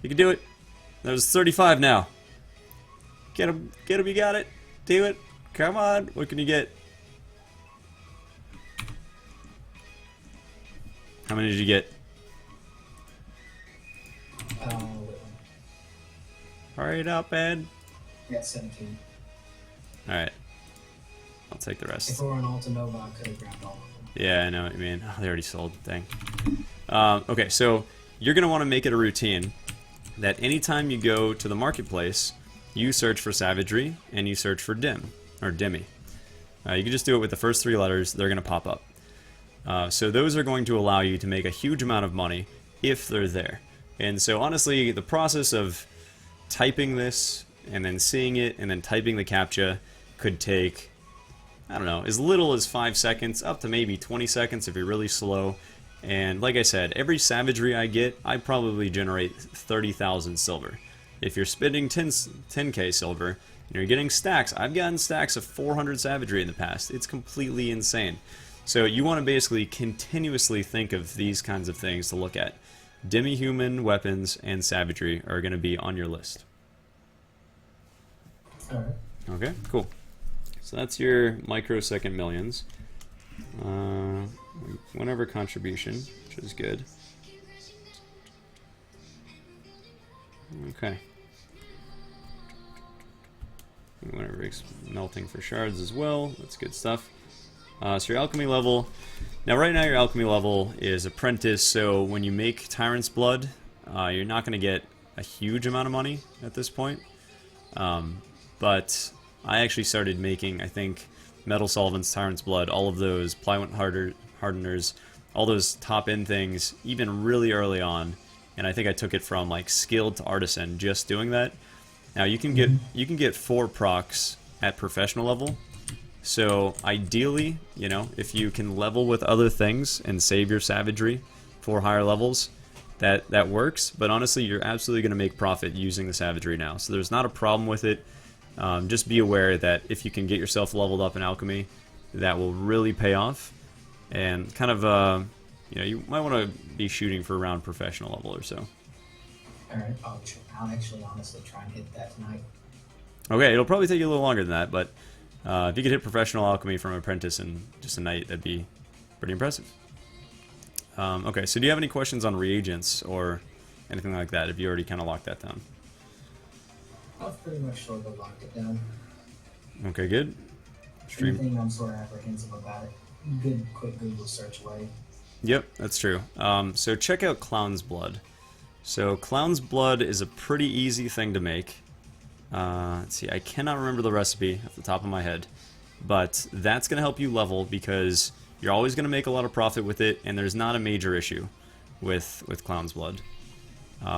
You can do it. There's 35 now. Get them, you got it. Do it. Come on, what can you get? How many did you get? Wait, Hurry it up, man. I got 17. Alright. I'll take the rest. If it were an Alta Nova, I could have grabbed all of them. Yeah, I know what you mean. Oh, they already sold. Dang. Okay, so you're going to want to make it a routine that anytime you go to the marketplace, you search for savagery and you search for dim, or dimmy. You can just do it with the first 3 letters. They're going to pop up. So those are going to allow you to make a huge amount of money if they're there. And so honestly, the process of typing this and then seeing it and then typing the CAPTCHA could take, I don't know, as little as 5 seconds up to maybe 20 seconds if you're really slow. And like I said, every savagery I get, I probably generate 30,000 silver. If you're spending 10k silver and you're getting stacks, I've gotten stacks of 400 savagery in the past. It's completely insane. So you want to basically continuously think of these kinds of things to look at. Demi-human weapons and savagery are going to be on your list. Alright. Okay, cool. So that's your microsecond millions. Whenever contribution, which is good. Okay. Whenever melting for shards as well. That's good stuff. So your alchemy level. Now right now your alchemy level is apprentice, so when you make Tyrant's Blood, you're not going to get a huge amount of money at this point. But I actually started making, I think, Metal Solvents, Tyrant's Blood, all of those plywood hardeners, all those top end things, even really early on. And I think I took it from like skilled to artisan just doing that. Now you can get 4 procs at professional level. So ideally, you know, if you can level with other things and save your savagery for higher levels, that works. But honestly, you're absolutely going to make profit using the savagery now. So there's not a problem with it. Just be aware that if you can get yourself leveled up in alchemy, that will really pay off. And kind of, you know, you might want to be shooting for around professional level or so. Alright, I'll actually honestly try and hit that tonight. Okay, it'll probably take you a little longer than that, but if you could hit professional alchemy from apprentice in just a night, that'd be pretty impressive. Okay, so do you have any questions on reagents or anything like that? Have you already kind of locked that down? I've pretty much sort of locked it down. Okay, good. Anything I'm sort of apprehensive about it, good quick Google search away. Yep, that's true. So check out Clown's Blood. So Clown's Blood is a pretty easy thing to make. Let's see, I cannot remember the recipe off the top of my head, but that's going to help you level because you're always going to make a lot of profit with it, and there's not a major issue with Clown's Blood.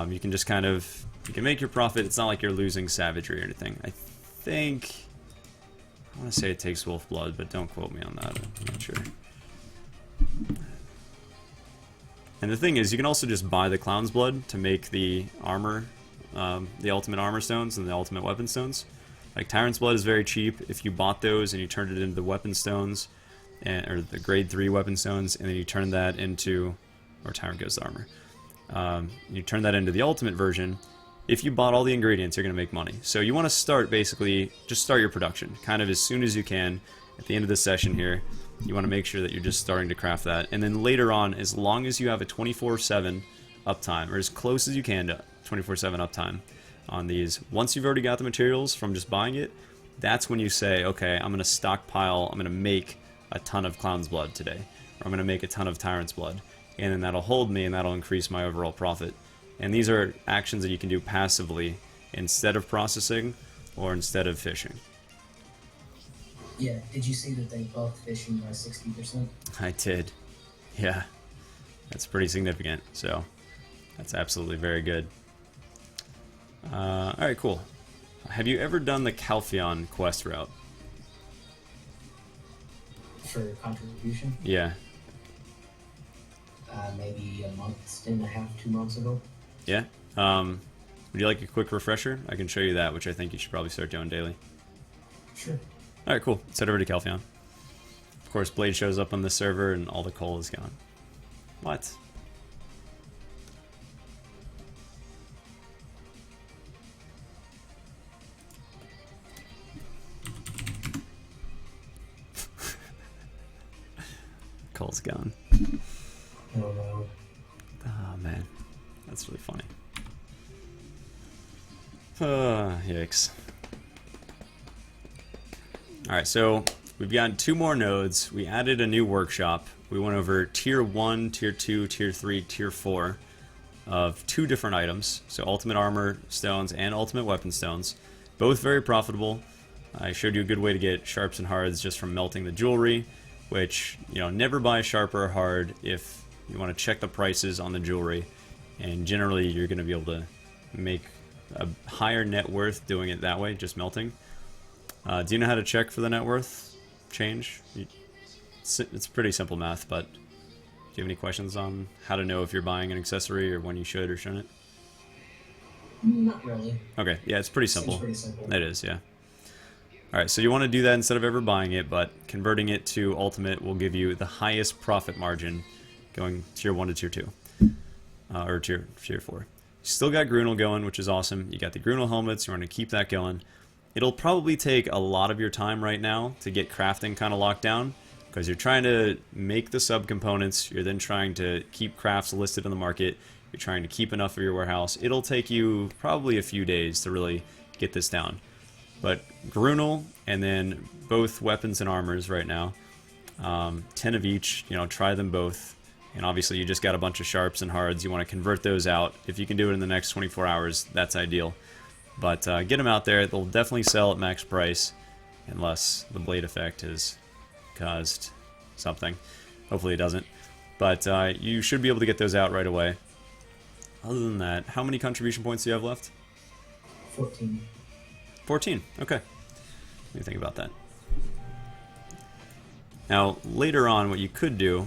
You can just kind of, you can make your profit. It's not like you're losing savagery or anything. I think, I want to say it takes wolf blood, but don't quote me on that. I'm not sure. And the thing is, you can also just buy the Clown's Blood to make the armor, the ultimate armor stones and the ultimate weapon stones. Like Tyrant's Blood is very cheap. If you bought those and you turned it into the weapon stones, or the grade 3 weapon stones, and then you turn that into, or Tyrant goes to armor. You turn that into the ultimate version. If you bought all the ingredients, you're going to make money. So you want to start, basically, just start your production, kind of as soon as you can. At the end of this session here, you want to make sure that you're just starting to craft that. And then later on, as long as you have a 24/7 uptime, or as close as you can to 24/7 uptime on these, once you've already got the materials from just buying it, that's when you say, okay, I'm going to stockpile, I'm going to make a ton of Clown's Blood today, or I'm going to make a ton of Tyrant's Blood. And then that'll hold me, and that'll increase my overall profit. And these are actions that you can do passively instead of processing or instead of fishing. Yeah, did you see that they buffed fishing by 60%? I did. Yeah. That's pretty significant. So that's absolutely very good. Alright, cool. Have you ever done the Calpheon quest route? For contribution? Yeah. Maybe a month and a half, 2 months ago. Yeah? Would you like a quick refresher? I can show you that, which I think you should probably start doing daily. Sure. Alright, cool. Let's head over to Calpheon. Of course, Blade shows up on the server and all the coal is gone. What? Cole's gone. Oh no. Oh man, that's really funny. Yikes. Alright, so we've got 2 more nodes. We added a new workshop. We went over tier 1, tier 2, tier 3, tier 4 of 2 different items. So ultimate armor stones and ultimate weapon stones. Both very profitable. I showed you a good way to get sharps and hards just from melting the jewelry, which, you know, never buy sharp or hard if you want to check the prices on the jewelry. And generally you're going to be able to make a higher net worth doing it that way, just melting. Do you know how to check for the net worth change? It's pretty simple math, but do you have any questions on how to know if you're buying an accessory or when you should or shouldn't? Not really. Okay, yeah, it's pretty simple. Seems pretty simple. It is, yeah. Alright, so you want to do that instead of ever buying it, but converting it to ultimate will give you the highest profit margin going tier 1 to tier 2. Or tier 4. You still got Grunil going, which is awesome. You got the Grunil helmets, you want to keep that going. It'll probably take a lot of your time right now to get crafting kind of locked down, because you're trying to make the subcomponents, you're then trying to keep crafts listed on the market, you're trying to keep enough of your warehouse. It'll take you probably a few days to really get this down. But Grunil, and then both weapons and armors right now, 10 of each, you know, try them both. And obviously you just got a bunch of sharps and hards, you want to convert those out. If you can do it in the next 24 hours, that's ideal. But get them out there, they'll definitely sell at max price, unless the blade effect has caused something. Hopefully it doesn't. But you should be able to get those out right away. Other than that, how many contribution points do you have left? 14. 14, okay. Let me think about that. Now, later on, what you could do,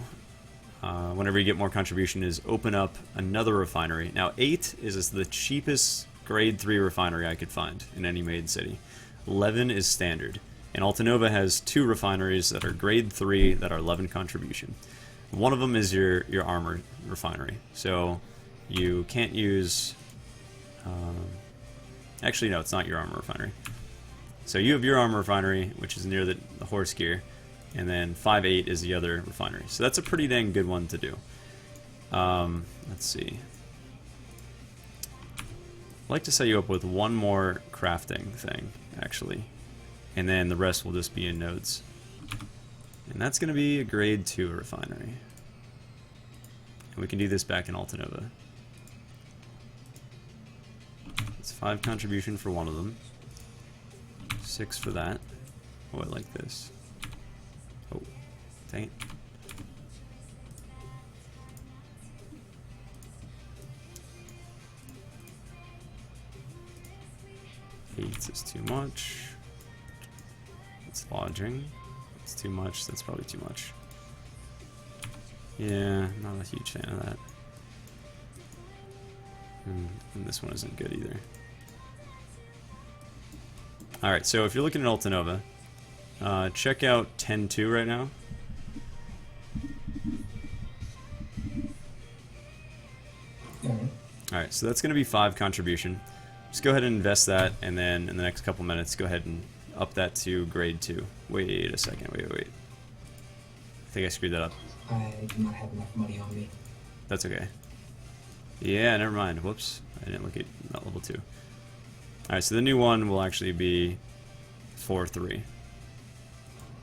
whenever you get more contribution, is open up another refinery. Now, 8 is the cheapest grade 3 refinery I could find in any made city. 11 is standard. And Altanova has 2 refineries that are grade 3 that are 11 contribution. One of them is your armor refinery. So you can't use... actually, no, it's not your armor refinery. So you have your armor refinery, which is near the horse gear. And then 5-8 is the other refinery. So that's a pretty dang good one to do. Let's see. I'd like to set you up with one more crafting thing, actually. And then the rest will just be in nodes. And that's going to be a grade 2 refinery. And we can do this back in Altanova. It's 5 contribution for one of them. 6 for that. Oh, I like this. Oh, dang it. 8 is too much. It's lodging. It's too much. That's probably too much. Yeah, not a huge fan of that. And this one isn't good either. Alright, so if you're looking at Altanova, check out 10-2 right now. Alright, so that's going to be 5 contribution. Just go ahead and invest that, and then in the next couple minutes, go ahead and up that to grade 2. Wait a second, wait. I think I screwed that up. I do not have enough money on me. That's okay. Yeah, never mind. Whoops. I didn't look at that level 2. Alright, so the new one will actually be 4-3.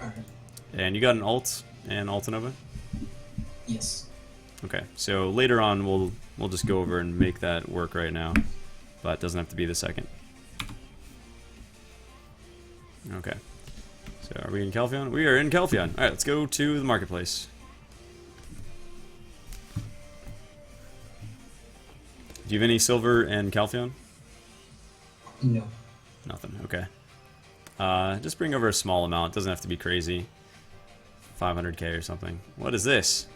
Alright. And you got an alt and Altanova? Yes. Okay, so later on we'll just go over and make that work right now. But it doesn't have to be the second. Okay. So are we in Calpheon? We are in Calpheon. Alright, let's go to the marketplace. Do you have any silver and Calpheon? No. Nothing, okay. Just bring over a small amount. It doesn't have to be crazy. 500k or something. What is this?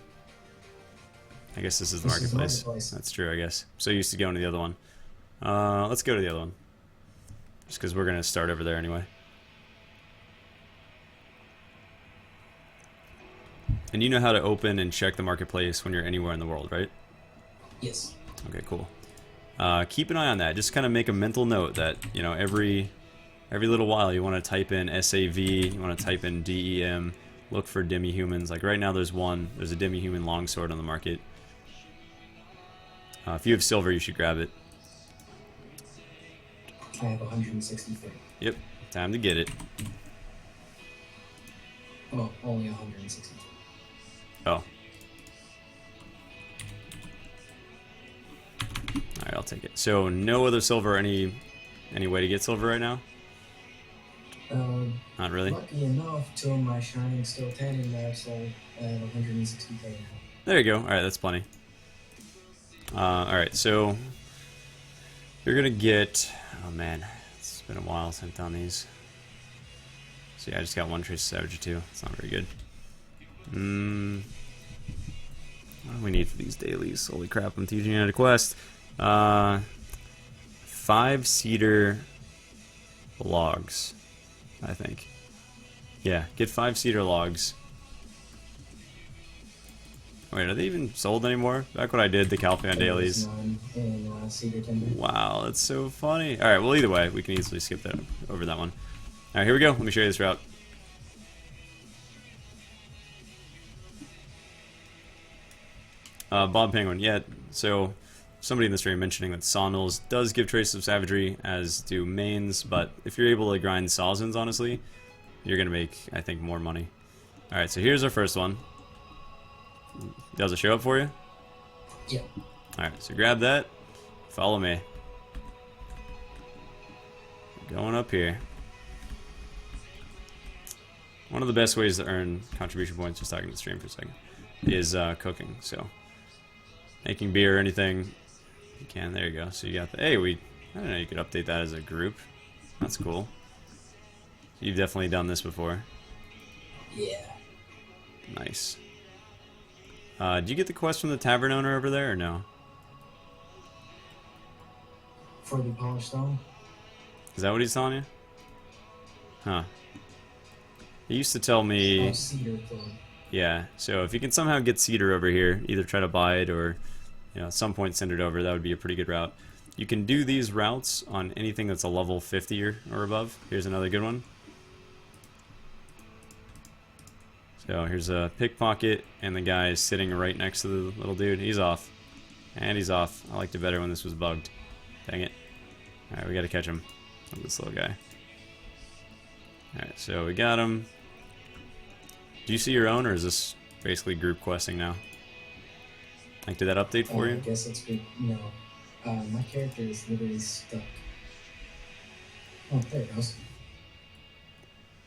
I guess this is the marketplace. That's true, I guess. So used to going to the other one. Let's go to the other one. Just because we're going to start over there anyway. And you know how to open and check the marketplace when you're anywhere in the world, right? Yes. Okay, cool. Keep an eye on that. Just kind of make a mental note that, you know, every little while you want to type in SAV, you want to type in DEM, look for demi-humans. Like right now there's a demi-human longsword on the market. If you have silver, you should grab it. I have 163. Yep, time to get it. Well, only 162. Oh. Alright, I'll take it. So, no other silver, any way to get silver right now? Not really? Lucky enough, 2 of my shining still 10 in there, so I have 160k now. There you go. Alright, that's plenty. Alright, so you're gonna get... Oh man, it's been a while since I've done these. So yeah, I just got 1 trace of savagery too. It's not very good. What do we need for these dailies? Holy crap, I'm teaching you how to quest. 5 cedar logs, I think. Yeah, get 5 cedar logs. Wait, are they even sold anymore? Back when I did the Calpheon dailies. Wow, that's so funny. Alright, well either way, we can easily skip that over that one. Alright, here we go. Let me show you this route. Bob Penguin, yeah, so somebody in the stream mentioning that sawmills does give traces of savagery, as do mains, but if you're able to grind sawzins, honestly, you're gonna make, I think, more money. Alright, so here's our first one. Does it show up for you? Yeah. Alright, so grab that, follow me. Going up here. One of the best ways to earn contribution points, just talking to the stream for a second, is cooking, so making beer or anything you can. There you go. So you got the... Hey, I don't know, you could update that as a group. That's cool. You've definitely done this before. Yeah. Nice. Did you get the quest from the tavern owner over there, or no? For the polished stone? Is that what he's telling you? Huh. He used to tell me... Oh, cedar plug. Yeah, so if you can somehow get cedar over here, either try to buy it or, you know, at some point send it over, that would be a pretty good route. You can do these routes on anything that's a level 50 or above. Here's another good one. So here's a pickpocket, and the guy is sitting right next to the little dude. He's off. And he's off. I liked it better when this was bugged. Dang it. Alright, we gotta catch him. This little guy. Alright, so we got him. Do you see your own, or is this basically group questing now? Like, did that update for you? I guess it's good. No. My character is literally stuck. Oh, there it goes.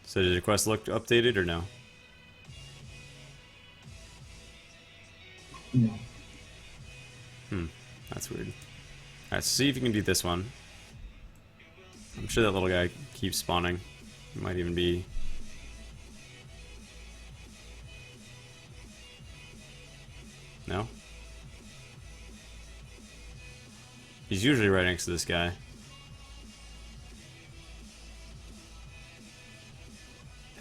So did your quest look updated, or no? No. That's weird. Alright, so see if you can do this one. I'm sure that little guy keeps spawning. It might even be... No? He's usually right next to this guy.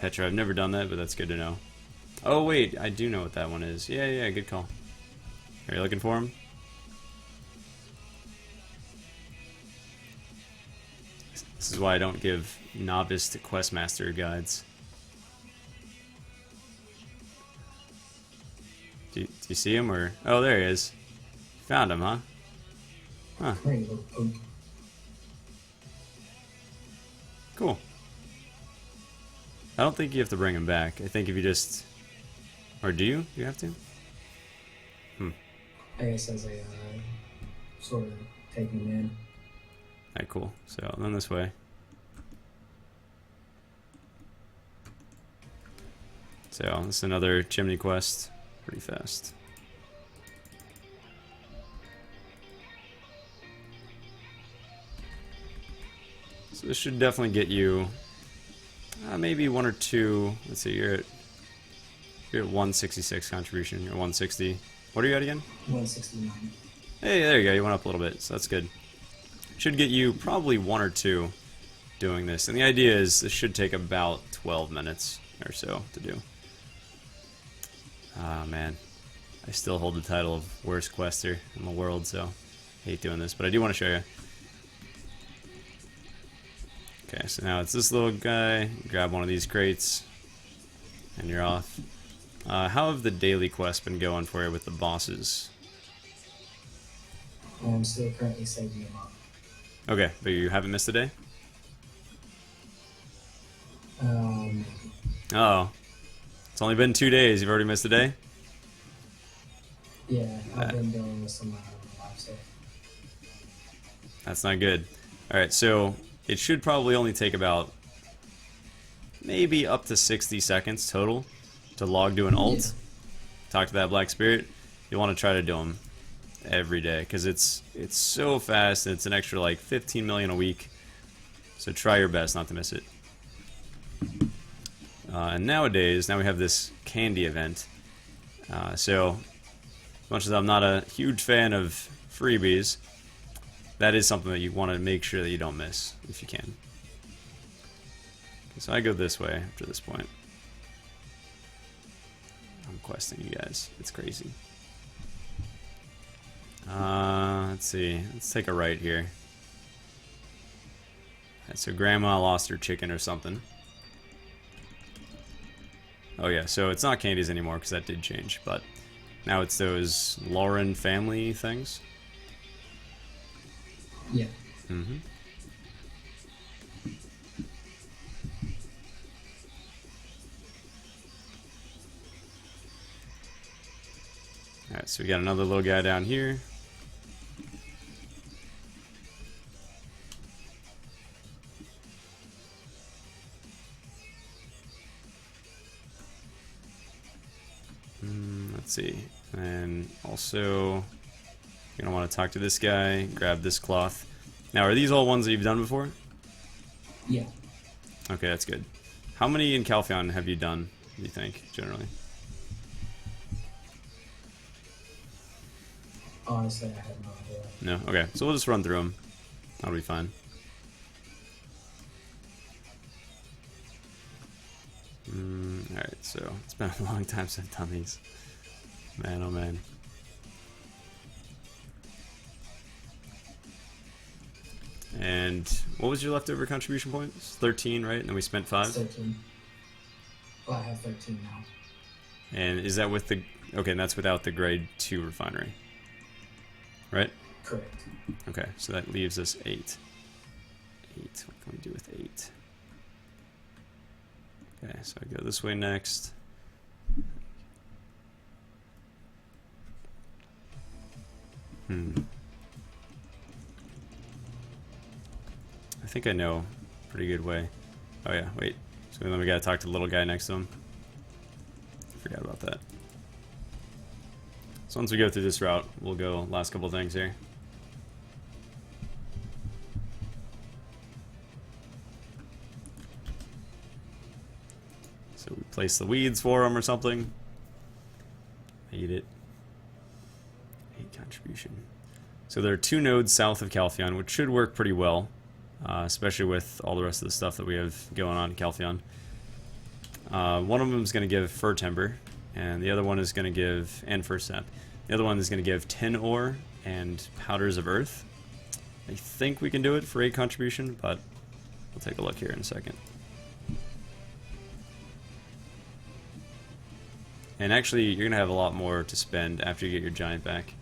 Petra, I've never done that, but that's good to know. Oh wait, I do know what that one is. Yeah, yeah, good call. Are you looking for him? This is why I don't give novice to questmaster guides. Do you see him, or... Oh, there he is. Found him, huh? Huh. Cool. I don't think you have to bring him back. I think if you just... Or do you? Do you have to? I guess as a sort of taking him in. Alright, cool. So, then this way. So, this is another chimney quest. Pretty fast. So this should definitely get you maybe 1 or 2. Let's see, you're at 166 contribution, or 160. What are you at again? 169. Hey, there you go. You went up a little bit, so that's good. Should get you probably 1 or 2 doing this. And the idea is this should take about 12 minutes or so to do. Ah, man. I still hold the title of worst quester in the world, so I hate doing this, but I do want to show you. Okay, so now it's this little guy. Grab one of these crates. And you're off. How have the daily quests been going for you with the bosses? I'm still currently saving them up. Okay, but you haven't missed a day? Uh-oh. It's only been 2 days. You've already missed a day? Yeah, I've been dealing with some life stuff. That's not good. Alright, so it should probably only take about maybe up to 60 seconds total to log to an ult. Yeah. Talk to that Black Spirit. You want to try to do them every day because it's so fast and it's an extra like 15 million a week. So try your best not to miss it. And nowadays, now we have this candy event. So as much as I'm not a huge fan of freebies, that is something that you want to make sure that you don't miss if you can. Okay, so I go this way after this point. I'm questing you guys. It's crazy. Let's see. Let's take a right here. Okay, so Grandma lost her chicken or something. Oh yeah, so it's not candies anymore because that did change, but now it's those Lauren family things. Yeah. Mm-hmm. Alright, so we got another little guy down here. Let's see. And also, you're going to want to talk to this guy, grab this cloth. Now, are these all ones that you've done before? Yeah. Okay, that's good. How many in Calpheon have you done, do you think, generally? Honestly, I have no idea. No? Okay, so we'll just run through them. That'll be fine. Alright, so it's been a long time since I've done these. Man, oh man. And what was your leftover contribution points? 13, right? And then we spent 5? 13. Well, I have 13 now. And is that with the... Okay, and that's without the grade 2 refinery. Right? Correct. Okay, so that leaves us 8. 8. What can we do with 8? Okay, so I go this way next. I think I know a pretty good way. Oh yeah, wait. So then we gotta talk to the little guy next to him. Forgot about that. So once we go through this route, we'll go last couple things here. So we place the weeds for him or something. Eat it. 8 contribution. So there are 2 nodes south of Calpheon, which should work pretty well, especially with all the rest of the stuff that we have going on in Calpheon. One of them is going to give fir timber, and the other one is going to give, and fir sap. The other one is going to give tin ore and powders of earth. I think we can do it for 8 contribution, but we'll take a look here in a second. And actually, you're going to have a lot more to spend after you get your giant back.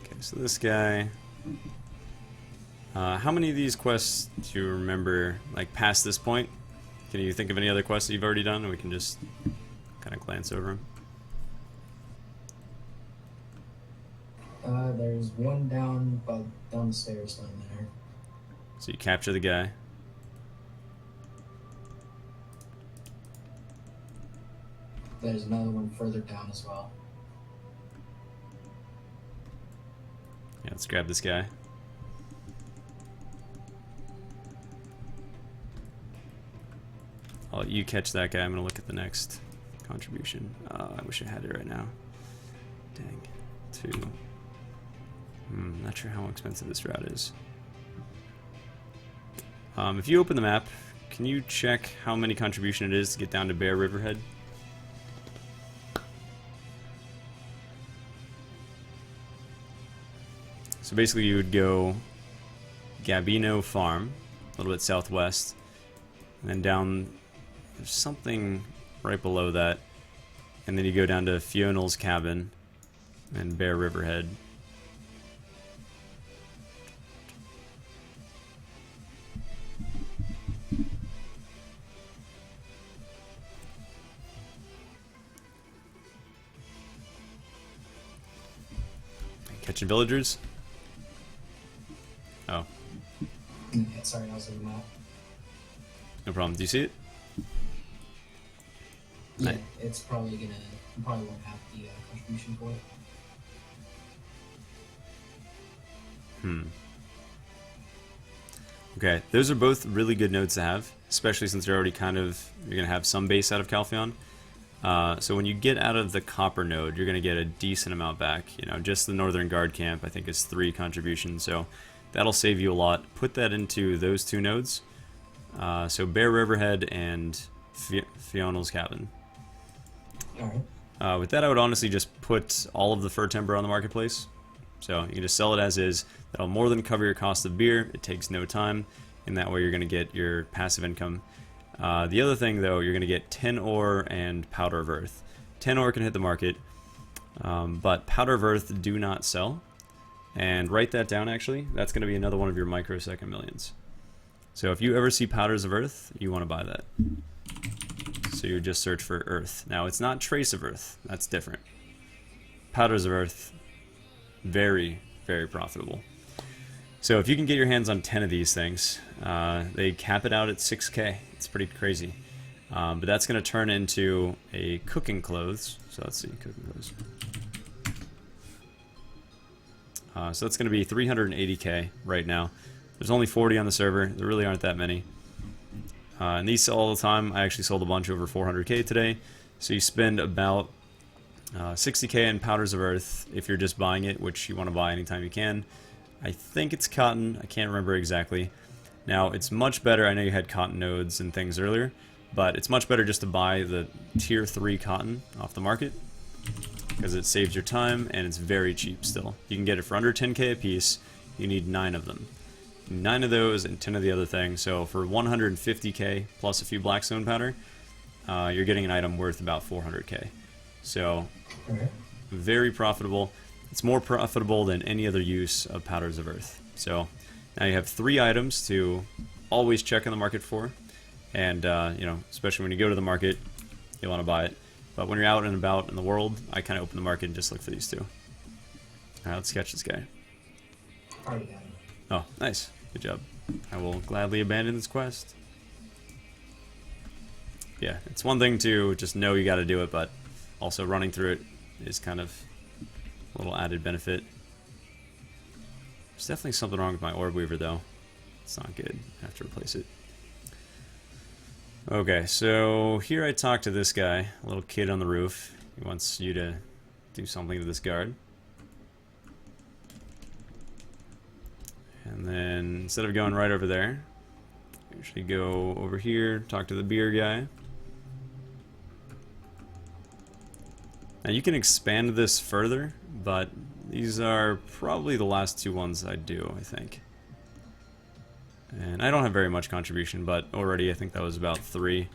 Okay, so this guy... how many of these quests do you remember, like, past this point? Can you think of any other quests that you've already done, and we can just kind of glance over them? There's one down the stairs down there. So you capture the guy. There's another one further down as well. Yeah, let's grab this guy. I'll let you catch that guy. I'm going to look at the next contribution. I wish I had it right now. Dang. 2. Not sure how expensive this route is. If you open the map, can you check how many contribution it is to get down to Bear Riverhead? So basically you would go Gabino Farm, a little bit southwest, and then down, there's something right below that, and then you go down to Fional's Cabin and Bear Riverhead. Catching villagers? Oh. Yeah, sorry, I was in the map. No problem. Do you see it? Yeah, Right. it's probably gonna. You probably won't have the contribution for it. Okay, those are both really good nodes to have, especially since you're already you're going to have some base out of Calpheon. So when you get out of the copper node, you're going to get a decent amount back. You know, just the Northern Guard camp, I think, is 3 contributions, so that'll save you a lot. Put that into those 2 nodes. So Bear Riverhead and Fional's Cabin. Alright. With that, I would honestly just put all of the fur timber on the marketplace. So you can just sell it as is. That'll more than cover your cost of beer. It takes no time. And that way you're going to get your passive income. The other thing, though, you're going to get tin ore and powder of earth. Tin ore can hit the market, but powder of earth do not sell. And write that down, actually. That's going to be another one of your microsecond millions. So if you ever see powders of earth, you want to buy that. So you just search for earth. Now, it's not trace of earth. That's different. Powders of earth, very, very profitable. So if you can get your hands on 10 of these things, they cap it out at 6K. It's pretty crazy. But that's going to turn into a cooking clothes. So let's see, cooking clothes. So that's going to be 380K right now. There's only 40 on the server. There really aren't that many. And these sell all the time. I actually sold a bunch over 400K today. So you spend about 60K in powders of earth if you're just buying it, which you want to buy anytime you can. I think it's cotton. I can't remember exactly. Now, it's much better. I know you had cotton nodes and things earlier, but it's much better just to buy the tier 3 cotton off the market because it saves your time and it's very cheap still. You can get it for under 10K a piece. You need 9 of them. 9 of those and 10 of the other thing. So for 150K plus a few blackstone powder, you're getting an item worth about 400K. So very profitable. It's more profitable than any other use of powders of earth. So now you have 3 items to always check in the market for, and you know, especially when you go to the market, you want to buy it. But when you're out and about in the world, I kind of open the market and just look for these 2. All right, let's catch this guy. Already got him. Oh, nice. Good job. I will gladly abandon this quest. Yeah, it's one thing to just know you got to do it, but also running through it is kind of a little added benefit. There's definitely something wrong with my orb weaver, though. It's not good. I have to replace it. Okay, so here I talk to this guy, a little kid on the roof. He wants you to do something to this guard. And then instead of going right over there, usually go over here, talk to the beer guy. Now you can expand this further, but these are probably the last 2 ones I do, I think. And I don't have very much contribution, but already I think that was about 3.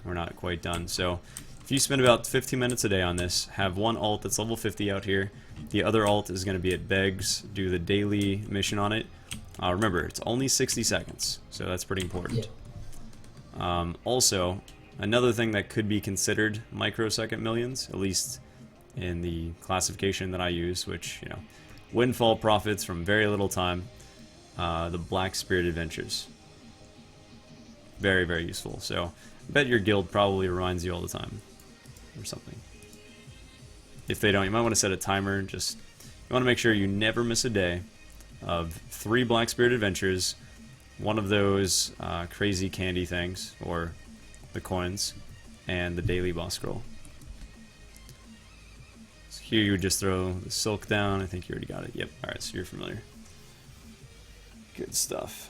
We're not quite done. So if you spend about 15 minutes a day on this, have one alt that's level 50 out here. The other alt is going to be at Beggs, do the daily mission on it. Remember, it's only 60 seconds, so that's pretty important. Yeah. Also, another thing that could be considered microsecond millions, at least in the classification that I use, which, you know, windfall profits from very little time, the Black Spirit Adventures. Very, very useful. So, I bet your guild probably reminds you all the time, or something. If they don't, you might want to set a timer. Just, you want to make sure you never miss a day of 3 Black Spirit Adventures, one of those crazy candy things, or the coins, and the daily boss scroll. So here you would just throw the silk down. I think you already got it. Yep. Alright, so you're familiar. Good stuff.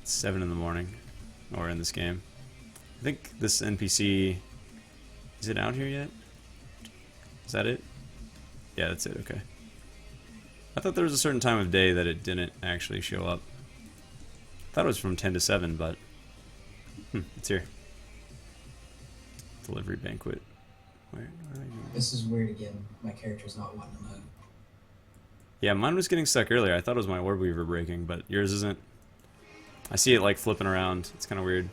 It's 7 in the morning, or in this game. I think this NPC, is it out here yet? Is that it? Yeah, that's it, okay. I thought there was a certain time of day that it didn't actually show up. I thought it was from 10 to 7, but it's here. Delivery banquet. Where are you? This is weird again. My character's not wanting to move. Yeah, mine was getting stuck earlier. I thought it was my orb weaver breaking, but yours isn't. I see it like flipping around. It's kind of weird.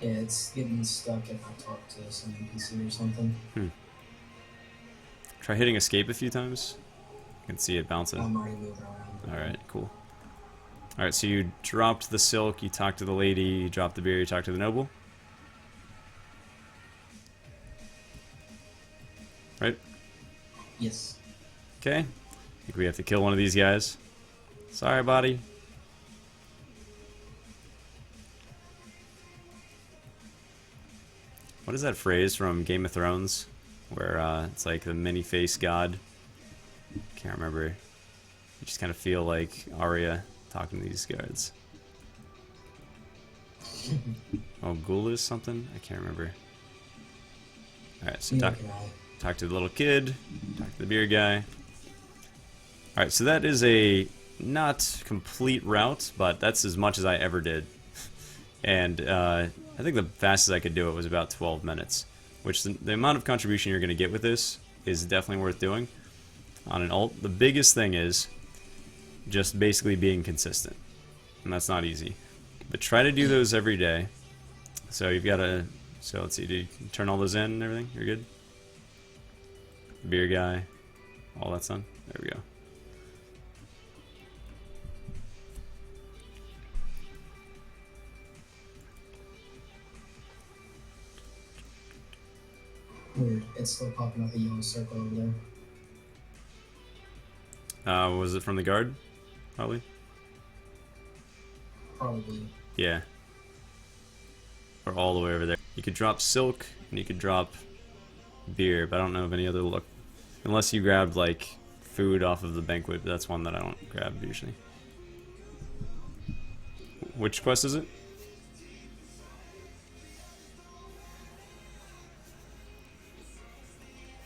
Yeah, it's getting stuck if I talk to some NPC or something. Try hitting escape a few times. You can see it bouncing. I'm already moving around. Alright, cool. Alright, so you dropped the silk, you talked to the lady, you dropped the beer, you talked to the noble. Right? Yes. Okay. I think we have to kill one of these guys. Sorry, buddy. What is that phrase from Game of Thrones? Where it's like the many-faced god. Can't remember. You just kind of feel like Arya talking to these guards. Oh, Ghoul is something? I can't remember. Alright, so talk to the little kid, talk to the beer guy. Alright, so that is a not complete route, but that's as much as I ever did. And I think the fastest I could do it was about 12 minutes. Which the amount of contribution you're going to get with this is definitely worth doing on an alt. The biggest thing is just basically being consistent. And that's not easy. But try to do those every day. So you've got to... So let's see, did you turn all those in and everything? You're good? Beer guy. All that's done? There we go. Weird. It's still popping up a yellow circle over there. Was it from the guard? Probably? Probably. Yeah. Or all the way over there. You could drop silk, and you could drop beer, but I don't know of any other look. Unless you grabbed, like, food off of the banquet, but that's one that I don't grab usually. Which quest is it?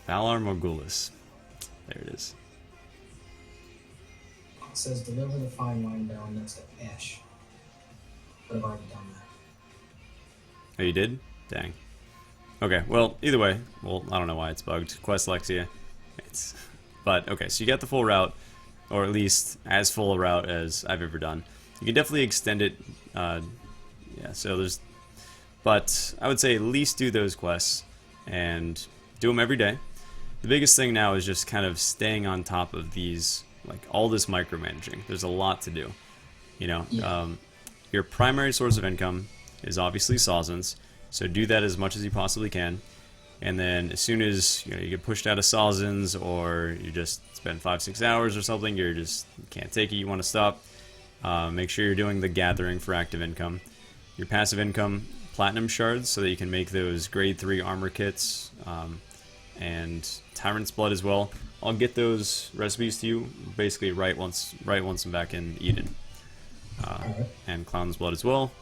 Valar Morghulis. There it is. It says deliver the fine wine barrel next to Ash. But I've already done that. Oh, you did? Dang. Okay, well, either way, well, I don't know why it's bugged. Quest Lexia. But, okay, so you got the full route, or at least as full a route as I've ever done. You can definitely extend it, yeah, so there's... But I would say at least do those quests, and do them every day. The biggest thing now is just kind of staying on top of these, like, all this micromanaging. There's a lot to do, you know? Yeah. Your primary source of income is obviously Sawzins, so do that as much as you possibly can. And then as soon as you get pushed out of Sawzins, or you just spend 5-6 hours or something, you can't take it, you want to stop, make sure you're doing the gathering for active income. Your passive income, platinum shards, so that you can make those grade 3 armor kits, and Tyrant's Blood as well. I'll get those recipes to you basically right once I'm back in Eden. And Clown's Blood as well.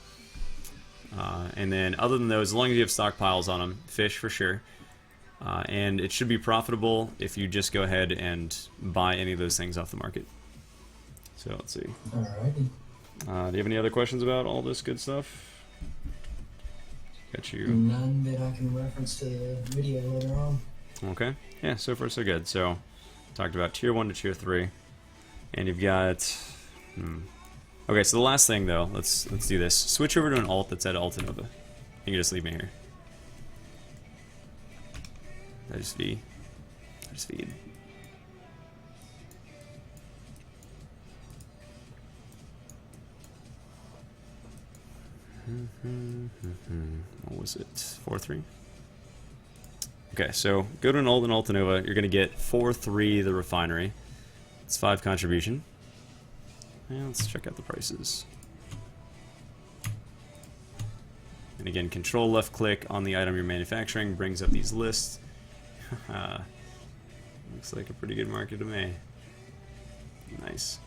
And then other than those, as long as you have stockpiles on them, fish for sure. And it should be profitable if you just go ahead and buy any of those things off the market. So let's see. Alrighty. Do you have any other questions about all this good stuff? Got you. None that I can reference to the video later on. Okay. Yeah, so far so good. So, talked about tier 1 to tier 3. And you've got... Okay, so the last thing, though, let's do this. Switch over to an alt that's at Altanova. You can just leave me here. I just feed. What was it? 4-3? Okay, so go to an alt in Altanova. You're going to get 4-3 the Refinery. It's 5 contribution. Yeah, let's check out the prices. And again, control left click on the item you're manufacturing brings up these lists. Looks like a pretty good market to me. Nice.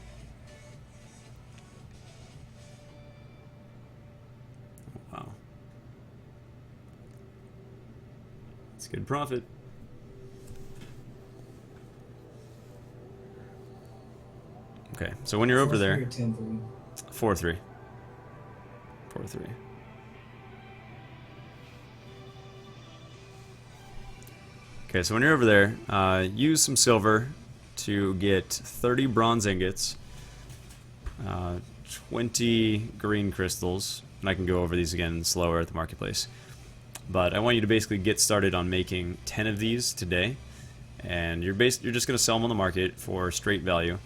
It's good profit. Okay, so when you're over there, 4-3. 4-3. Okay, so when you're over there, use some silver to get 30 bronze ingots, 20 green crystals, and I can go over these again slower at the marketplace. But I want you to basically get started on making 10 of these today, and you're just going to sell them on the market for straight value.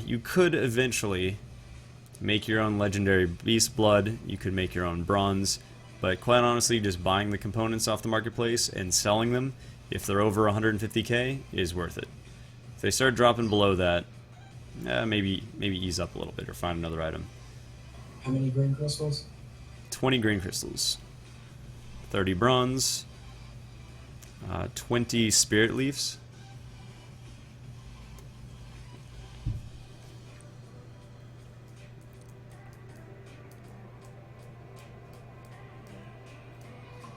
You could eventually make your own legendary beast blood, you could make your own bronze, but quite honestly, just buying the components off the marketplace and selling them, if they're over 150k, is worth it. If they start dropping below that, maybe ease up a little bit or find another item. How many green crystals? 20 green crystals, 30 bronze, 20 spirit leaves.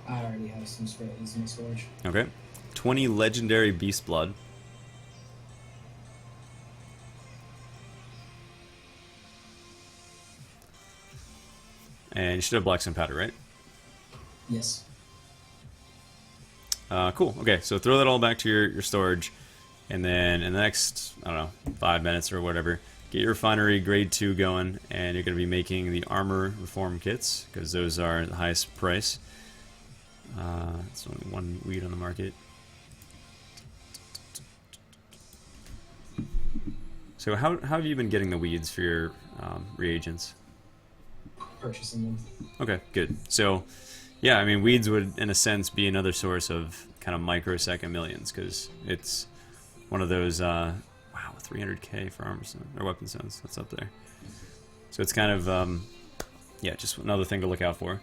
I already have some spirit leaves in my storage. Okay. 20 legendary beast blood. And you should have black powder, right? Yes. Cool. Okay, so throw that all back to your storage, and then in the next, I don't know, 5 minutes or whatever, get your refinery grade 2 going, and you're going to be making the armor reform kits, because those are the highest price. It's only one weed on the market. So how have you been getting the weeds for your reagents? Purchasing them. Okay, good. So, yeah, I mean, weeds would, in a sense, be another source of kind of microsecond millions, because it's one of those, wow, 300k for armor stone, or weapon stones, that's up there. So it's kind of, yeah, just another thing to look out for.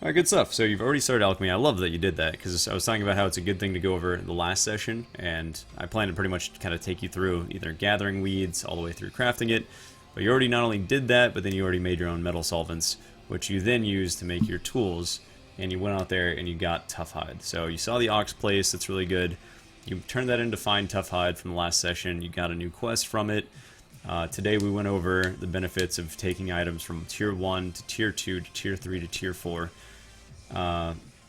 Alright, good stuff. So you've already started alchemy. I love that you did that, because I was talking about how it's a good thing to go over the last session, and I plan to pretty much kind of take you through either gathering weeds all the way through crafting it, but you already not only did that, but then you already made your own metal solvents, which you then use to make your tools, and you went out there and you got tough hide. So you saw the ox place, that's really good. You turned that into find tough hide from the last session, you got a new quest from it. Today we went over the benefits of taking items from tier 1 to tier 2 to tier 3 to tier 4.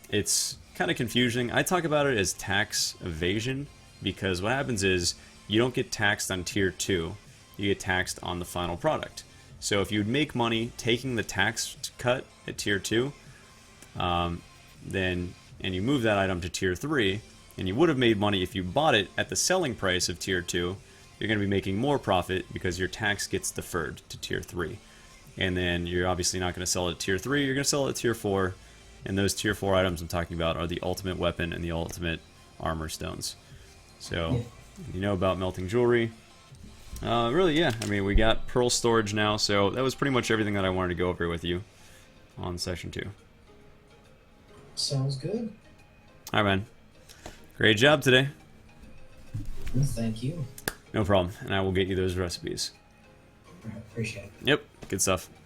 It's kind of confusing. I talk about it as tax evasion, because what happens is you don't get taxed on tier 2, you get taxed on the final product. So if you'd make money taking the tax cut at tier 2, and you move that item to tier 3, and you would have made money if you bought it at the selling price of tier 2, you're going to be making more profit because your tax gets deferred to tier 3. And then you're obviously not going to sell it at tier 3, you're going to sell it at tier 4, and those tier 4 items I'm talking about are the ultimate weapon and the ultimate armor stones. So, you know about melting jewelry. Really, yeah, I mean, we got pearl storage now, so that was pretty much everything that I wanted to go over with you on session 2. Sounds good. Alright, man. Great job today. Well, thank you. No problem, and I will get you those recipes. I appreciate it. Yep, good stuff.